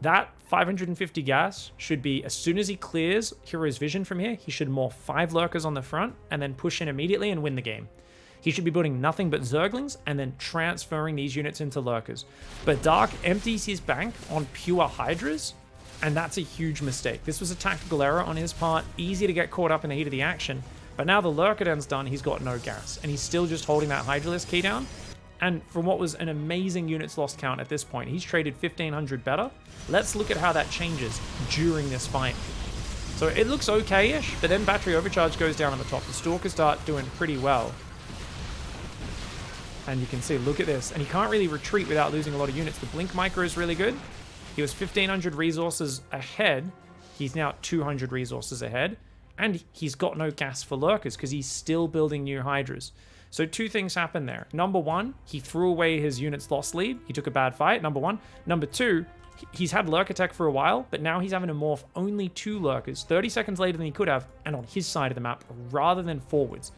That 550 gas should be, as soon as he clears Hero's vision from here, he should morph 5 Lurkers on the front and then push in immediately and win the game. He should be building nothing but Zerglings and then transferring these units into Lurkers. But Dark empties his bank on pure Hydras, and that's a huge mistake. This was a tactical error on his part, easy to get caught up in the heat of the action. But now the Lurker Den's done, he's got no gas, and he's still just holding that Hydralisk key down. And from what was an amazing units lost count at this point, he's traded 1,500 better. Let's look at how that changes during this fight. So it looks okay-ish, but then Battery Overcharge goes down on the top. The Stalkers start doing pretty well. And you can see, look at this. And he can't really retreat without losing a lot of units. The Blink Micro is really good. He was 1,500 resources ahead. He's now 200 resources ahead. And he's got no gas for Lurkers because he's still building new Hydras. So 2 things happened there. Number 1, he threw away his units lost lead. He took a bad fight, number 1. Number 2, he's had Lurker Tech for a while, but now he's having to morph only 2 Lurkers 30 seconds later than he could have, and on his side of the map, rather than forwards.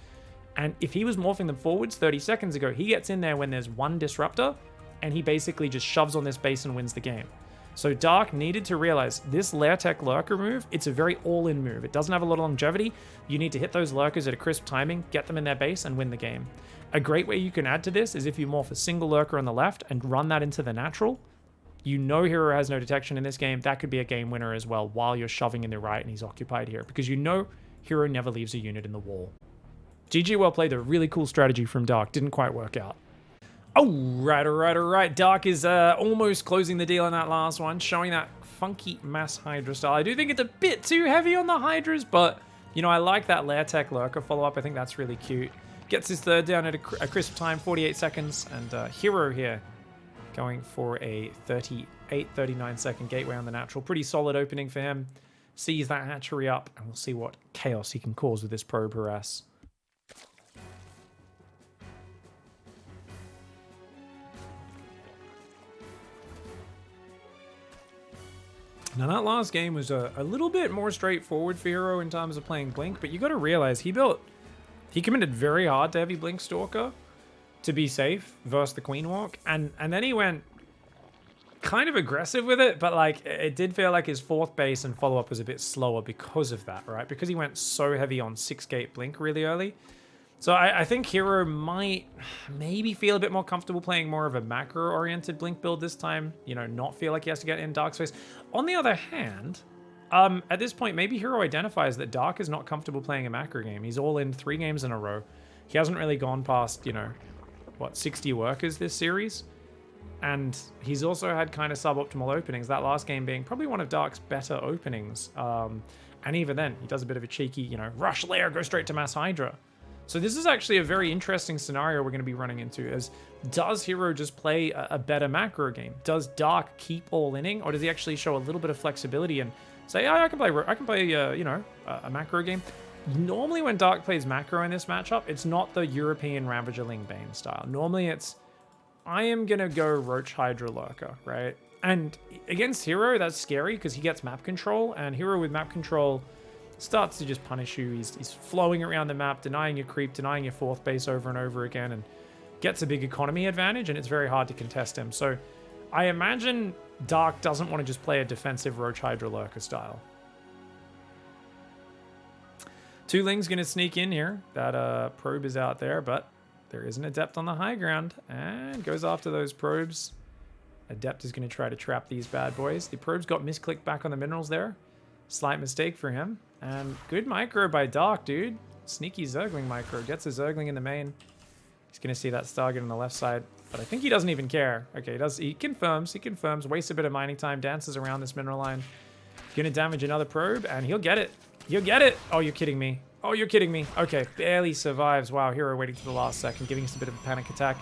And if he was morphing them forwards 30 seconds ago, he gets in there when there's 1 Disruptor, and he basically just shoves on this base and wins the game. So Dark needed to realize this Lair Tech Lurker move, it's a very all-in move. It doesn't have a lot of longevity. You need to hit those Lurkers at a crisp timing, get them in their base, and win the game. A great way you can add to this is if you morph a single Lurker on the left and run that into the natural. You know Hero has no detection in this game. That could be a game winner as well while you're shoving in the right and he's occupied here, because you know Hero never leaves a unit in the wall. GG, well played. A really cool strategy from Dark. Didn't quite work out. All right. Dark is almost closing the deal on that last one, showing that funky mass Hydra style. I do think it's a bit too heavy on the Hydras, but You know, I like that Lair Tech Lurker follow-up. I think that's really cute. Gets his third down at a crisp time, 48 seconds. And Hero here going for a 39 second gateway on the natural. Pretty solid opening for him. Sees that hatchery up, and we'll see what chaos he can cause with this probe harass. Now that last game was a little bit more straightforward for Hero in terms of playing Blink, but you got to realize he committed very hard to heavy Blink Stalker to be safe versus the Queen Walk, and then he went kind of aggressive with it, but like it did feel like his fourth base and follow-up was a bit slower because of that, right? Because he went so heavy on 6-gate Blink really early. So I think Hero might maybe feel a bit more comfortable playing more of a macro-oriented Blink build this time. You know, not feel like he has to get in Dark Space. On the other hand, at this point, maybe Hero identifies that Dark is not comfortable playing a macro game. He's all in 3 games in a row. He hasn't really gone past, you know, what, 60 workers this series? And he's also had kind of suboptimal openings. That last game being probably one of Dark's better openings. And even then, he does a bit of a cheeky, you know, rush layer, go straight to Mass Hydra. So this is actually a very interesting scenario we're going to be running into, as does Hero just play a better macro game? Does Dark keep all-inning, or does he actually show a little bit of flexibility and say, oh, I can play you know, a macro game? Normally when Dark plays macro in this matchup, it's not the European Ravagerling Bane style. Normally it's, I am going to go Roach Hydra Lurker, right? And against Hero, that's scary because he gets map control, and Hero with map control starts to just punish you. He's flowing around the map, denying your creep, denying your fourth base over and over again, and gets a big economy advantage, and it's very hard to contest him. So I imagine Dark doesn't want to just play a defensive Roach Hydra Lurker style. Two Ling's going to sneak in here. That probe is out there, but there is an Adept on the high ground, and goes after those probes. Adept is going to try to trap these bad boys. The probe's got misclicked back on the minerals there. Slight mistake for him. And good micro by Dark, dude. Sneaky Zergling micro. Gets a Zergling in the main. He's going to see that Stargate on the left side. But I think he doesn't even care. Okay, he confirms. He confirms. Wastes a bit of mining time. Dances around this mineral line. Going to damage another probe. And he'll get it. He'll get it. Oh, you're kidding me. Oh, you're kidding me. Okay, barely survives. Wow, Hero waiting to the last second. Giving us a bit of a panic attack.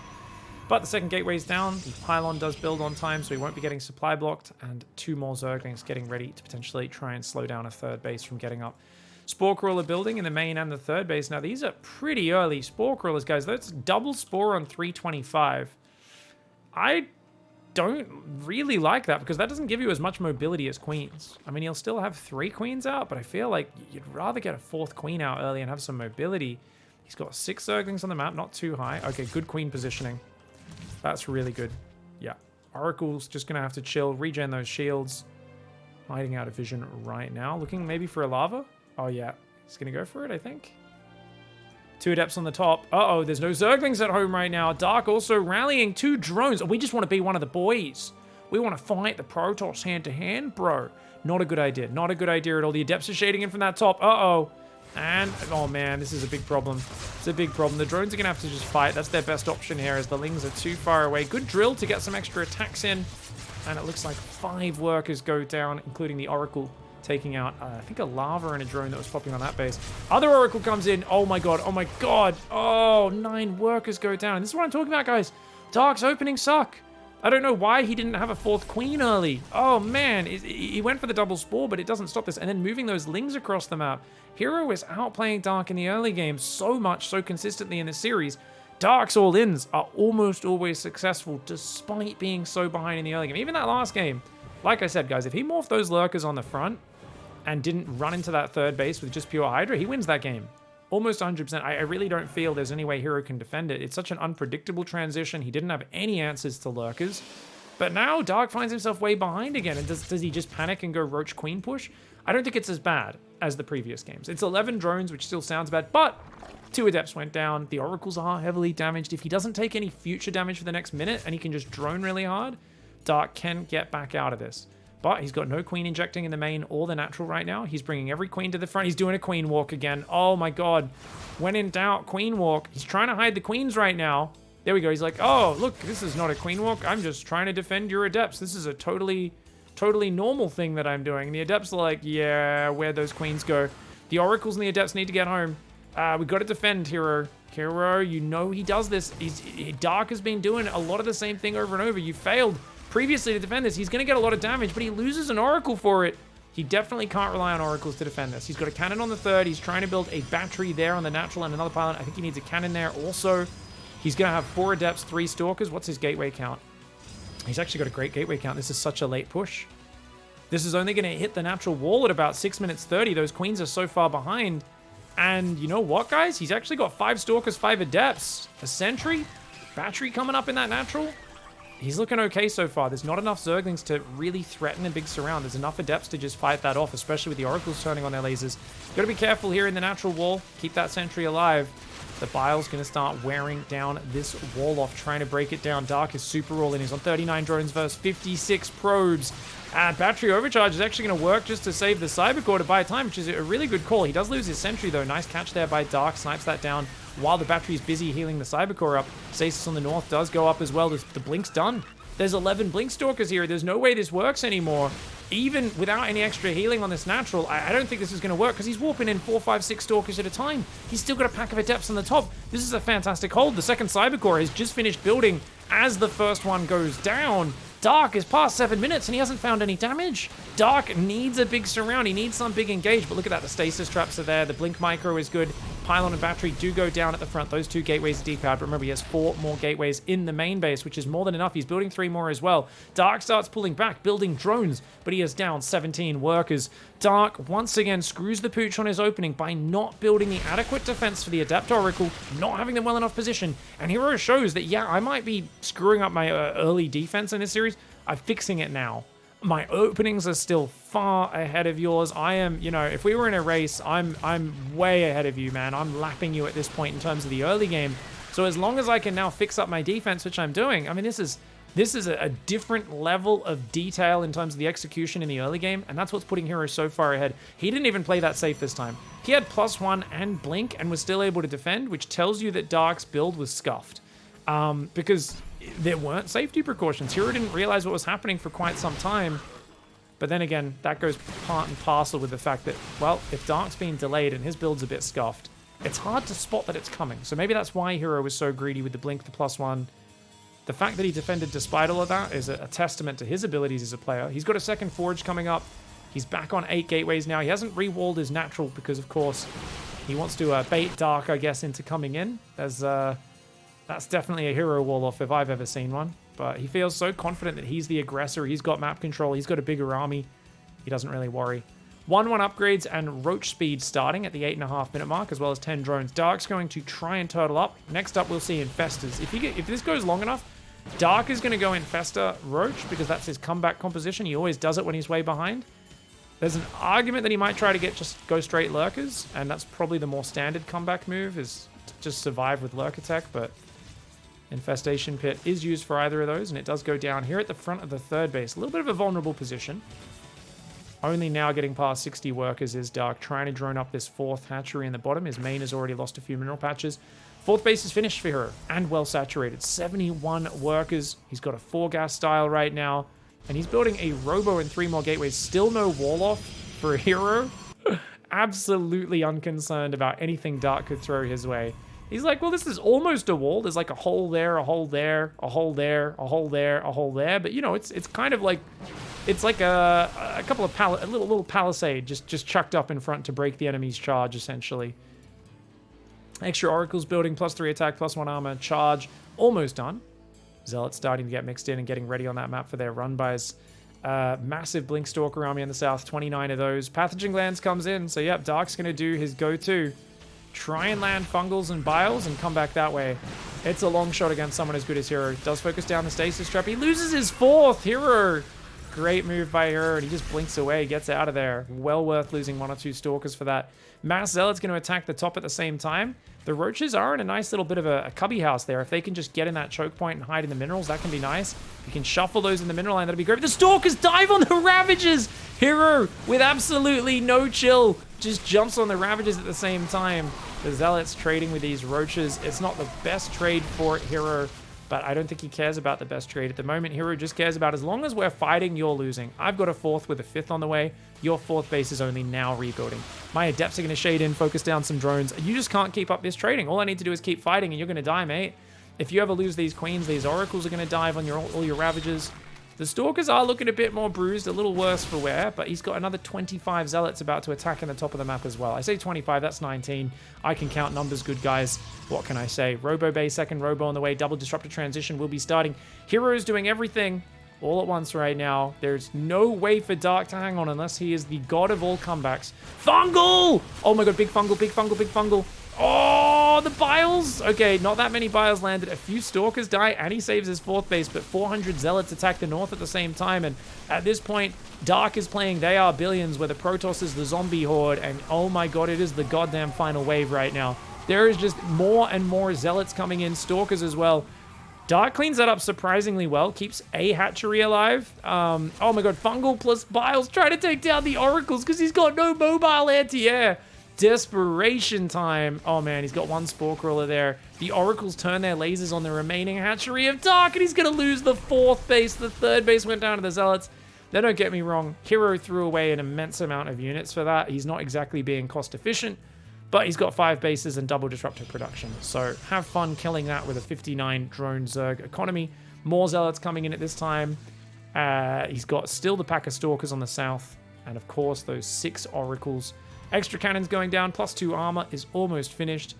But the second gateway's down. The pylon does build on time, so he won't be getting supply blocked. And 2 more Zerglings getting ready to potentially try and slow down a third base from getting up. Spore Crawler building in the main and the third base. Now, these are pretty early Spore Crawlers, guys. That's double Spore on 325. I don't really like that because that doesn't give you as much mobility as Queens. I mean, you'll still have 3 Queens out, but I feel like you'd rather get a 4th Queen out early and have some mobility. He's got 6 Zerglings on the map, not too high. Okay, good Queen positioning. That's really good. Yeah. Oracle's just going to have to chill, regen those shields. Hiding out of vision right now. Looking maybe for a lava. Oh, yeah. He's going to go for it, I think. 2 Adepts on the top. Uh-oh, there's no Zerglings at home right now. Dark also rallying 2 drones. We just want to be one of the boys. We want to fight the Protoss hand-to-hand, bro. Not a good idea. Not a good idea at all. The Adepts are shading in from that top. Uh-oh. And, oh man, this is a big problem. It's a big problem. The drones are going to have to just fight. That's their best option here as the Lings are too far away. Good drill to get some extra attacks in. And it looks like 5 workers go down, including the Oracle taking out, I think, a lava and a drone that was popping on that base. Other Oracle comes in. Oh my god. Oh my god. Oh, 9 workers go down. And this is what I'm talking about, guys. Dark's openings suck. I don't know why he didn't have a 4th Queen early. Oh man, he went for the double Spore, but it doesn't stop this. And then moving those Lings across the map. Hero is outplaying Dark in the early game so much, so consistently in this series. Dark's all-ins are almost always successful despite being so behind in the early game. Even that last game, like I said, guys, if he morphed those Lurkers on the front and didn't run into that third base with just pure Hydra, he wins that game. Almost 100%. I really don't feel there's any way Hero can defend it. It's such an unpredictable transition. He didn't have any answers to Lurkers. But now Dark finds himself way behind again. And does he just panic and go Roach Queen push? I don't think it's as bad as the previous games. It's 11 drones, which still sounds bad, but 2 Adepts went down. The Oracles are heavily damaged. If he doesn't take any future damage for the next minute and he can just drone really hard, Dark can get back out of this. But he's got no Queen injecting in the main or the natural right now. He's bringing every Queen to the front. He's doing a Queen walk again. Oh my god. When in doubt, Queen walk. He's trying to hide the Queens right now. There we go. He's like, oh, look, this is not a Queen walk. I'm just trying to defend your Adepts. This is a totally normal thing that I'm doing. And the Adepts are like, yeah, where'd those Queens go? The Oracles and the Adepts need to get home. We got to defend Hero. Hero, you know he does this. Dark has been doing a lot of the same thing over and over. You failed previously to defend this. He's going to get a lot of damage, but he loses an Oracle for it. He definitely can't rely on Oracles to defend this. He's got a cannon on the third. He's trying to build a battery there on the natural and another pylon. I think he needs a cannon there also. He's going to have 4 Adepts, 3 Stalkers. What's his gateway count? He's actually got a great gateway count. This is such a late push. This is only going to hit the natural wall at about 6 minutes 30. Those Queens are so far behind. And you know what, guys? He's actually got 5 Stalkers, 5 Adepts. A Sentry, battery coming up in that natural. He's looking okay so far. There's not enough Zerglings to really threaten a big surround. There's enough Adepts to just fight that off, especially with the Oracles turning on their lasers. Got to be careful here in the natural wall. Keep that Sentry alive. The Bile's going to start wearing down this wall off, trying to break it down. Dark is super rolling. He's on 39 drones versus 56 probes. And Battery Overcharge is actually going to work just to save the Cybercore to buy time, which is a really good call. He does lose his Sentry, though. Nice catch there by Dark. Snipes that down while the Battery is busy healing the Cybercore up. Stasis on the north does go up as well. The Blink's done. There's 11 Blink Stalkers here. There's no way this works anymore. Even without any extra healing on this natural, I don't think this is going to work because he's warping in 4, 5, 6 Stalkers at a time. He's still got a pack of Adepts on the top. This is a fantastic hold. The second Cybercore has just finished building as the first one goes down. Dark is past 7 minutes and he hasn't found any damage. Dark needs a big surround. He needs some big engage, but look at that. The stasis traps are there. The Blink Micro is good. Pylon and Battery do go down at the front. Those 2 gateways are depowered, but remember he has 4 more gateways in the main base, which is more than enough. He's building 3 more as well. Dark starts pulling back, building drones, but he is down 17 workers. Dark once again screws the pooch on his opening by not building the adequate defense for the Adept Oracle, not having them well enough position. And Hero shows that, yeah, I might be screwing up my early defense in this series. I'm fixing it now. My openings are still far ahead of yours. I am, you know, if we were in a race, I'm way ahead of you, man. I'm lapping you at this point in terms of the early game. So as long as I can now fix up my defense, which I'm doing, I mean, this is a different level of detail in terms of the execution in the early game, and that's what's putting Hero so far ahead. He didn't even play that safe this time. He had +1 and Blink and was still able to defend, which tells you that Dark's build was scuffed. Because there weren't safety precautions. Hero didn't realize what was happening for quite some time. But then again, that goes part and parcel with the fact that, well, if Dark's being delayed and his build's a bit scuffed, it's hard to spot that it's coming. So maybe that's why Hero was so greedy with the Blink, the +1. The fact that he defended despite all of that is a testament to his abilities as a player. He's got a second Forge coming up. He's back on 8 gateways now. He hasn't re-walled his natural because, of course, he wants to bait Dark, I guess, into coming in. That's definitely a Hero wall-off if I've ever seen one. But he feels so confident that he's the aggressor. He's got map control. He's got a bigger army. He doesn't really worry. 1-1 upgrades and Roach speed starting at the 8.5 minute mark, as well as 10 drones. Dark's going to try and turtle up. Next up, we'll see Infestors. If this goes long enough, Dark is going to go Infestor Roach because that's his comeback composition. He always does it when he's way behind. There's an argument that he might try to just go straight Lurkers, and that's probably the more standard comeback move, is to just survive with Lurker Tech, but Infestation Pit is used for either of those, and it does go down here at the front of the third base. A little bit of a vulnerable position. Only now getting past 60 workers is Dark, trying to drone up this 4th hatchery in the bottom. His main has already lost a few mineral patches. 4th base is finished for Hero, and well saturated. 71 workers. He's got a 4-gas style right now, and he's building a Robo and 3 more gateways. Still no wall off for Hero. Absolutely unconcerned about anything Dark could throw his way. He's like, well, this is almost a wall. There's like a hole there, a hole there, a hole there, a hole there, a hole there. But, you know, it's kind of like, it's like a couple of a little palisade just chucked up in front to break the enemy's charge, essentially. Extra Oracles building, +3 attack, +1 armor, charge, almost done. Zealots starting to get mixed in and getting ready on that map for their run-bys. Massive Blink Stalker army on the south, 29 of those. Pathogen Glands comes in, so yep, Dark's going to do his go-to. Try and land Fungals and Biles and come back that way. It's a long shot against someone as good as Hero. Does focus down the Stasis Trap. He loses his 4th. Hero. Great move by Hero, and he just blinks away, gets out of there. Well worth losing 1 or 2 Stalkers for that. Mass Zealot's going to attack the top at the same time. The Roaches are in a nice little bit of a cubby house there. If they can just get in that choke point and hide in the minerals, that can be nice. If you can shuffle those in the mineral line, that'll be great. But the Stalkers dive on the Ravages! Hero, with absolutely no chill, just jumps on the Ravages at the same time. The Zealots trading with these Roaches. It's not the best trade for Hero. But I don't think he cares about the best trade at the moment. Hero just cares about as long as we're fighting, you're losing. I've got a 4th with a 5th on the way. Your 4th base is only now rebuilding. My Adepts are going to shade in, focus down some drones. You just can't keep up this trading. All I need to do is keep fighting and you're going to die, mate. If you ever lose these queens, these oracles are going to dive on all your ravages. The Stalkers are looking a bit more bruised, a little worse for wear, but he's got another 25 Zealots about to attack in the top of the map as well. I say 25, that's 19. I can count numbers, good guys. What can I say? Robo Bay, second Robo on the way. Double Disruptor Transition will be starting. Hero's doing everything all at once right now. There's no way for Dark to hang on unless he is the god of all comebacks. Fungal! Oh my god, big fungal, big fungal, big fungal. Oh, the Biles! Okay, not that many Biles landed. A few Stalkers die, and he saves his 4th base, but 400 Zealots attack the north at the same time, and at this point, Dark is playing They Are Billions, where the Protoss is the zombie horde, and oh my god, it is the goddamn final wave right now. There is just more and more Zealots coming in, Stalkers as well. Dark cleans that up surprisingly well, keeps a hatchery alive. Oh my god, Fungal plus Biles trying to take down the Oracles because he's got no mobile anti-air. Desperation time. Oh man, he's got one Spore Crawler there. The Oracles turn their lasers on the remaining hatchery of Dark, and he's going to lose the 4th base. The 3rd base went down to the Zealots. Now, don't get me wrong. Hero threw away an immense amount of units for that. He's not exactly being cost efficient, but he's got 5 bases and double disruptor production. So have fun killing that with a 59 drone Zerg economy. More Zealots coming in at this time. He's got still the pack of Stalkers on the south, and of course, those 6 Oracles. Extra cannons going down, +2 armor is almost finished.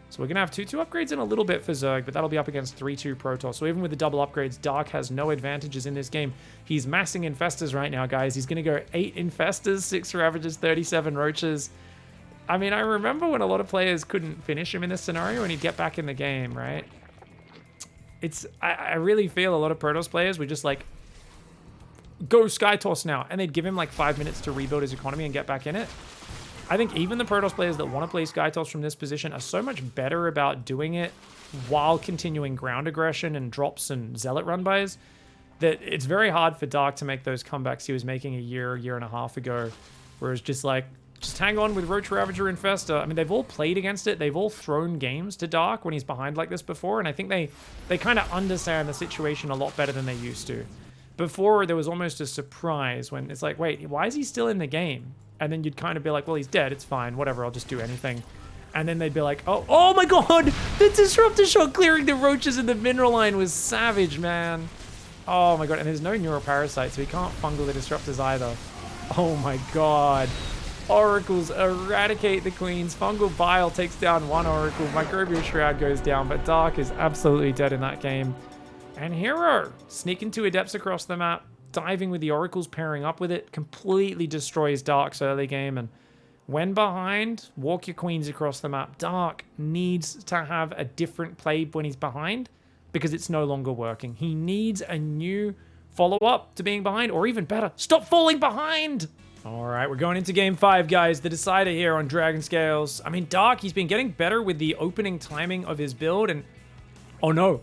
So we're going to have 2-2 upgrades in a little bit for Zerg, but that'll be up against 3-2 Protoss. So even with the double upgrades, Dark has no advantages in this game. He's massing Infestors right now, guys. He's going to go 8 Infestors, 6 Ravages, 37 Roaches. I mean, I remember when a lot of players couldn't finish him in this scenario and he'd get back in the game, right? I really feel a lot of Protoss players were just like, go Sky Toss now. And they'd give him like 5 minutes to rebuild his economy and get back in it. I think even the Protoss players that want to play Sky Toss from this position are so much better about doing it while continuing ground aggression and drops and Zealot run-bys that it's very hard for Dark to make those comebacks he was making a year and a half ago, whereas just hang on with Roach Ravager and Infestor. I mean, they've all played against it. They've all thrown games to Dark when he's behind like this before, and I think they kind of understand the situation a lot better than they used to. Before, there was almost a surprise when it's like, wait, why is he still in the game? And then you'd kind of be like, well, he's dead. It's fine. Whatever. I'll just do anything. And then they'd be like, oh my god! The Disruptor Shot clearing the Roaches in the mineral line was savage, man. Oh my god. And there's no Neuroparasite, so he can't fungal the Disruptors either. Oh my god. Oracles eradicate the Queens. Fungal Bile takes down one Oracle. Microbial Shroud goes down, but Dark is absolutely dead in that game. And Hero, sneaking 2 Adepts across the map, diving with the Oracles, pairing up with it, completely destroys Dark's early game. And when behind, walk your Queens across the map. Dark needs to have a different play when he's behind because it's no longer working. He needs a new follow-up to being behind, or even better, stop falling behind! All right, we're going into game 5, guys. The decider here on Dragon Scales. I mean, Dark, he's been getting better with the opening timing of his build, and... oh no.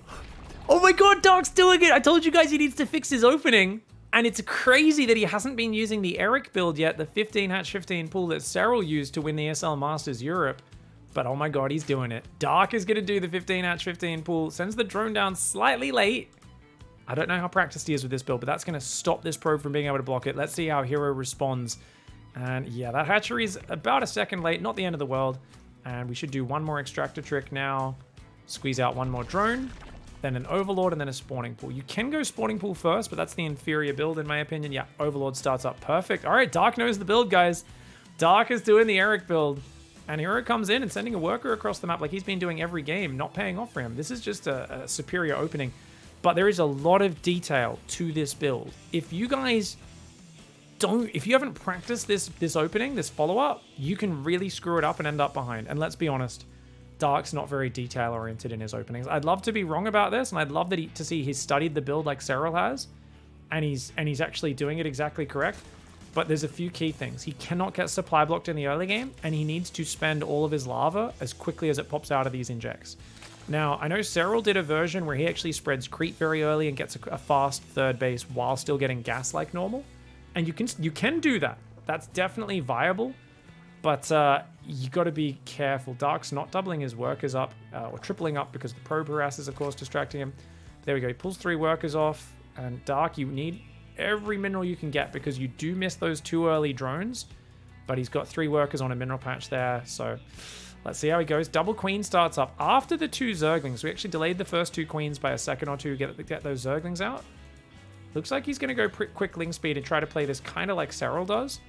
Oh my god, Dark's doing it! I told you guys he needs to fix his opening. And it's crazy that he hasn't been using the Eric build yet, the 15 hatch 15 pool that Cyril used to win the SL Masters Europe. But oh my god, he's doing it. Dark is going to do the 15 hatch 15 pool, sends the drone down slightly late. I don't know how practiced he is with this build, but that's going to stop this probe from being able to block it. Let's see how Hero responds. And yeah, that hatchery is about a second late, not the end of the world. And we should do one more extractor trick now. Squeeze out one more drone. Then an Overlord, and then a Spawning Pool. You can go Spawning Pool first, but that's the inferior build in my opinion. Yeah, Overlord starts up perfect. All right, Dark knows the build, guys. Dark is doing the Eric build. And Hero comes in and sending a worker across the map like he's been doing every game, not paying off for him. This is just a superior opening. But there is a lot of detail to this build. If you guys if you haven't practiced this opening, this follow-up, you can really screw it up and end up behind. And let's be honest, Dark's not very detail-oriented in his openings. I'd love to be wrong about this, and I'd love to see he's studied the build like Cyril has, and he's actually doing it exactly correct. But there's a few key things. He cannot get supply blocked in the early game, and he needs to spend all of his lava as quickly as it pops out of these injects. Now, I know Cyril did a version where he actually spreads creep very early and gets a fast third base while still getting gas like normal. And you can do that. That's definitely viable. But you got to be careful. Dark's not doubling his workers up or tripling up because the probe harass is, of course, distracting him. There we go. He pulls 3 workers off. And Dark, you need every mineral you can get because you do miss those 2 early drones. But he's got 3 workers on a mineral patch there. So let's see how he goes. Double queen starts up after the 2 zerglings. We actually delayed the first 2 queens by a second or 2 to get those zerglings out. Looks like he's going to go quick ling speed and try to play this kind of like Serral does.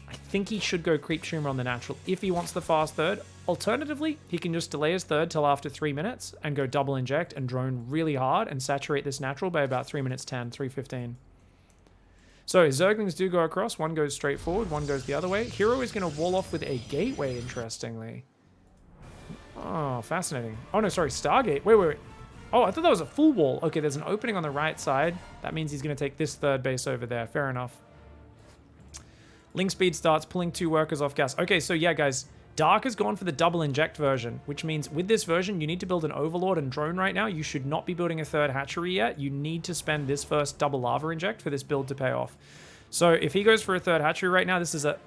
I think he should go creep tumor on the natural if he wants the fast third. Alternatively, he can just delay his third till after 3 minutes and go double inject and drone really hard and saturate this natural by about 3 minutes 10, 3:15. So zerglings do go across. One goes straight forward, one goes the other way. Hero is going to wall off with a gateway, interestingly. Oh, fascinating. Oh no, sorry, Stargate. Wait. Oh, I thought that was a full wall. Okay, there's an opening on the right side. That means he's going to take this third base over there. Fair enough. Ling speed starts pulling 2 workers off gas. Okay, so yeah, guys. Dark has gone for the double inject version, which means with this version, you need to build an overlord and drone right now. You should not be building a 3rd hatchery yet. You need to spend this first double lava inject for this build to pay off. So if he goes for a 3rd hatchery right now, this is a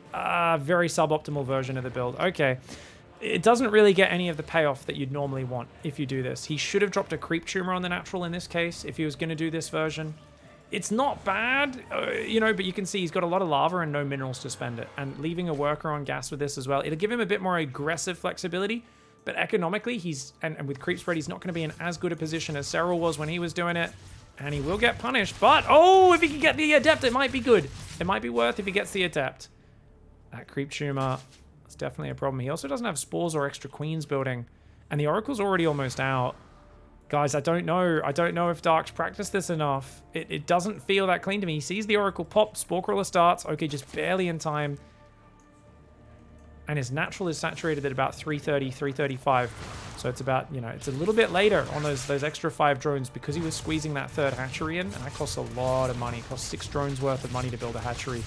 very suboptimal version of the build. Okay. It doesn't really get any of the payoff that you'd normally want if you do this. He should have dropped a creep tumor on the natural in this case if he was going to do this version. It's not bad, but you can see he's got a lot of lava and no minerals to spend it. And leaving a worker on gas with this as well, it'll give him a bit more aggressive flexibility. But economically, and with creep spread, he's not going to be in as good a position as Serral was when he was doing it. And he will get punished. But, if he can get the Adept, it might be good. It might be worth if he gets the Adept. That creep tumor... It's definitely a problem. He also doesn't have spores or extra queens building. And the Oracle's already almost out. Guys, I don't know. I don't know if Dark's practiced this enough. It doesn't feel that clean to me. He sees the Oracle pop. Spore Crawler starts. Okay, just barely in time. And his natural is saturated at about 330, 335. So it's about, it's a little bit later on those extra 5 drones because he was squeezing that 3rd hatchery in. And that costs a lot of money. It costs 6 drones worth of money to build a hatchery.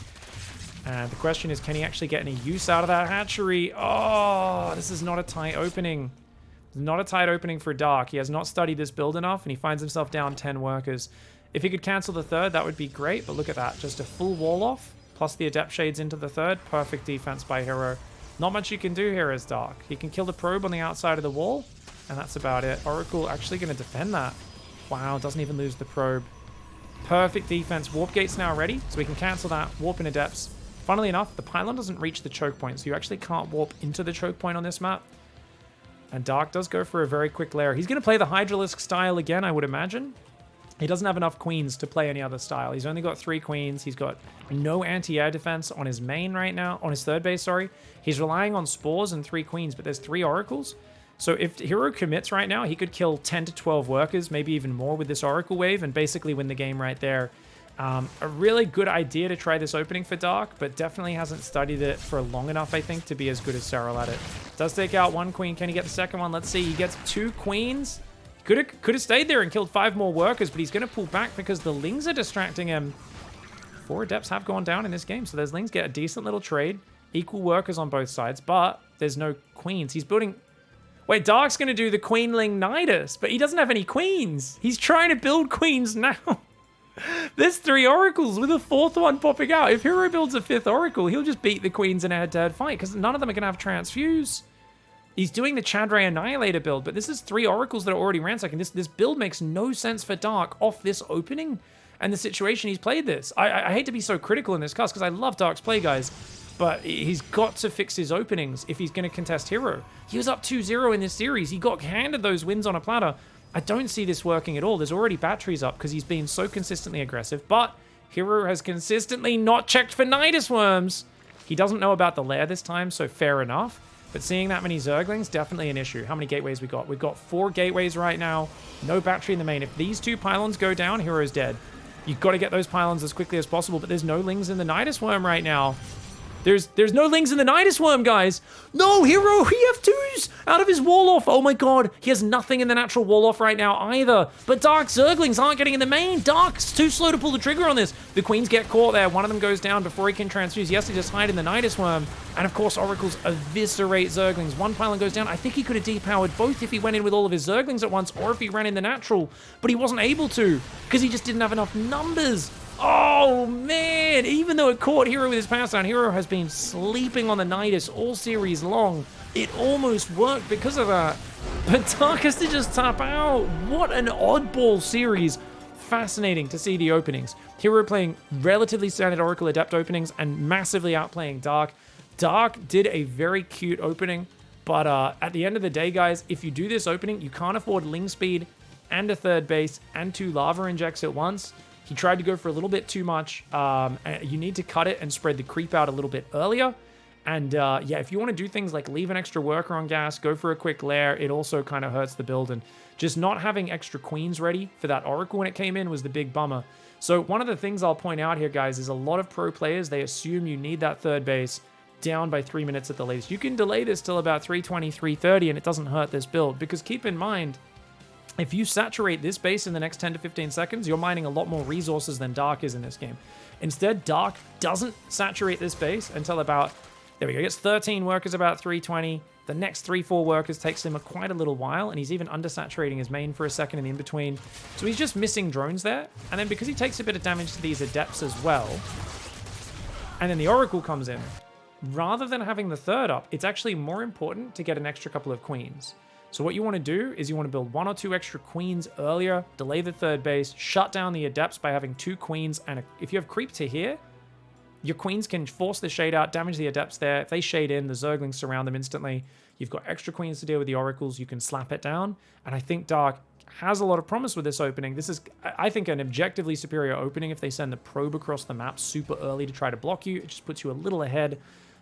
And the question is, can he actually get any use out of that hatchery? Oh, this is not a tight opening. Not a tight opening for Dark. He has not studied this build enough, and he finds himself down 10 workers. If he could cancel the 3rd, that would be great, but look at that. Just a full wall off, plus the Adept Shades into the 3rd. Perfect defense by Hero. Not much you can do here as Dark. He can kill the probe on the outside of the wall, and that's about it. Oracle actually going to defend that. Wow, doesn't even lose the probe. Perfect defense. Warp Gate's now ready, so we can cancel that. Warp in Adepts. Funnily enough, the pylon doesn't reach the choke point, so you actually can't warp into the choke point on this map. And Dark does go for a very quick lair. He's going to play the Hydralisk style again, I would imagine. He doesn't have enough queens to play any other style. He's only got 3 queens. He's got no anti-air defense on his main right now, on his 3rd base, sorry. He's relying on spores and 3 queens, but there's 3 oracles. So if Hero commits right now, he could kill 10 to 12 workers, maybe even more with this oracle wave, and basically win the game right there. A really good idea to try this opening for Dark, but definitely hasn't studied it for long enough, I think, to be as good as Serral at it. Does take out 1 queen. Can he get the second one? Let's see. He gets 2 queens. Could have stayed there and killed 5 more workers, but he's going to pull back because the Lings are distracting him. 4 Adepts have gone down in this game, so those Lings get a decent little trade. Equal workers on both sides, but there's no queens. He's building... Wait, Dark's going to do the Queenling Nidus, but he doesn't have any queens. He's trying to build queens now. There's 3 oracles with a 4th one popping out. If Hero builds a 5th oracle, he'll just beat the queens in a head-to-head fight because none of them are going to have transfuse. He's doing the Chandray Annihilator build, but this is 3 oracles that are already ransacking. This build makes no sense for Dark off this opening and the situation he's played this. I hate to be so critical in this cast because I love Dark's play, guys, but he's got to fix his openings if he's going to contest Hero. He was up 2-0 in this series. He got handed those wins on a platter. I don't see this working at all. There's already batteries up because he's been so consistently aggressive, but Hero has consistently not checked for Nidus Worms. He doesn't know about the lair this time, so fair enough. But seeing that many Zerglings, definitely an issue. How many gateways we got? We've got 4 gateways right now. No battery in the main. If these 2 pylons go down, Hero's dead. You've got to get those pylons as quickly as possible, but there's no Lings in the Nidus Worm right now. There's no Lings in the Nidus Worm, guys. No, Hero, he F2s out of his wall off. Oh my god, he has nothing in the natural wall off right now either. But Dark Zerglings aren't getting in the main. Dark's too slow to pull the trigger on this. The queens get caught there. One of them goes down before he can transfuse. He has to just hide in the Nidus Worm. And of course, Oracles eviscerate Zerglings. 1 pylon goes down. I think he could have depowered both if he went in with all of his Zerglings at once or if he ran in the natural. But he wasn't able to because he just didn't have enough numbers. Oh, man. Even though it caught Hero with his pass down, Hero has been sleeping on the Nidus all series long. It almost worked because of that. But Dark has to just tap out. What an oddball series. Fascinating to see the openings. Hero playing relatively standard Oracle Adept openings and massively outplaying Dark. Dark did a very cute opening, but at the end of the day, guys, if you do this opening, you can't afford Ling Speed and a third base and 2 lava injects at once. He tried to go for a little bit too much. You need to cut it and spread the creep out a little bit earlier. And yeah, if you want to do things like leave an extra worker on gas, go for a quick lair, it also kind of hurts the build. And just not having extra queens ready for that Oracle when it came in was the big bummer. So one of the things I'll point out here, guys, is a lot of pro players, they assume you need that third base down by 3 minutes at the latest. You can delay this till about 3:20, 3:30, and it doesn't hurt this build. Because keep in mind, if you saturate this base in the next 10 to 15 seconds, you're mining a lot more resources than Dark is in this game. Instead, Dark doesn't saturate this base until about, there we go, he gets 13 workers about 3:20. The next 3-4 workers takes him quite a little while, and he's even undersaturating his main for a second in the in-between. So he's just missing drones there. And then because he takes a bit of damage to these Adepts as well, and then the Oracle comes in, rather than having the third up, it's actually more important to get an extra couple of queens. So what you want to do is you want to build 1 or 2 extra queens earlier, delay the third base, shut down the Adepts by having 2 queens, and if you have creep to here, your queens can force the shade out, damage the Adepts there. If they shade in, the Zerglings surround them instantly. You've got extra queens to deal with the Oracles. You can slap it down. And I think Dark has a lot of promise with this opening. This is, I think, an objectively superior opening if they send the probe across the map super early to try to block you. It just puts you a little ahead.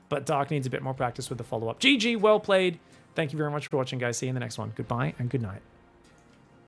But Dark needs a bit more practice with the follow-up. GG, well played. Thank you very much for watching, guys. See you in the next one. Goodbye and good night.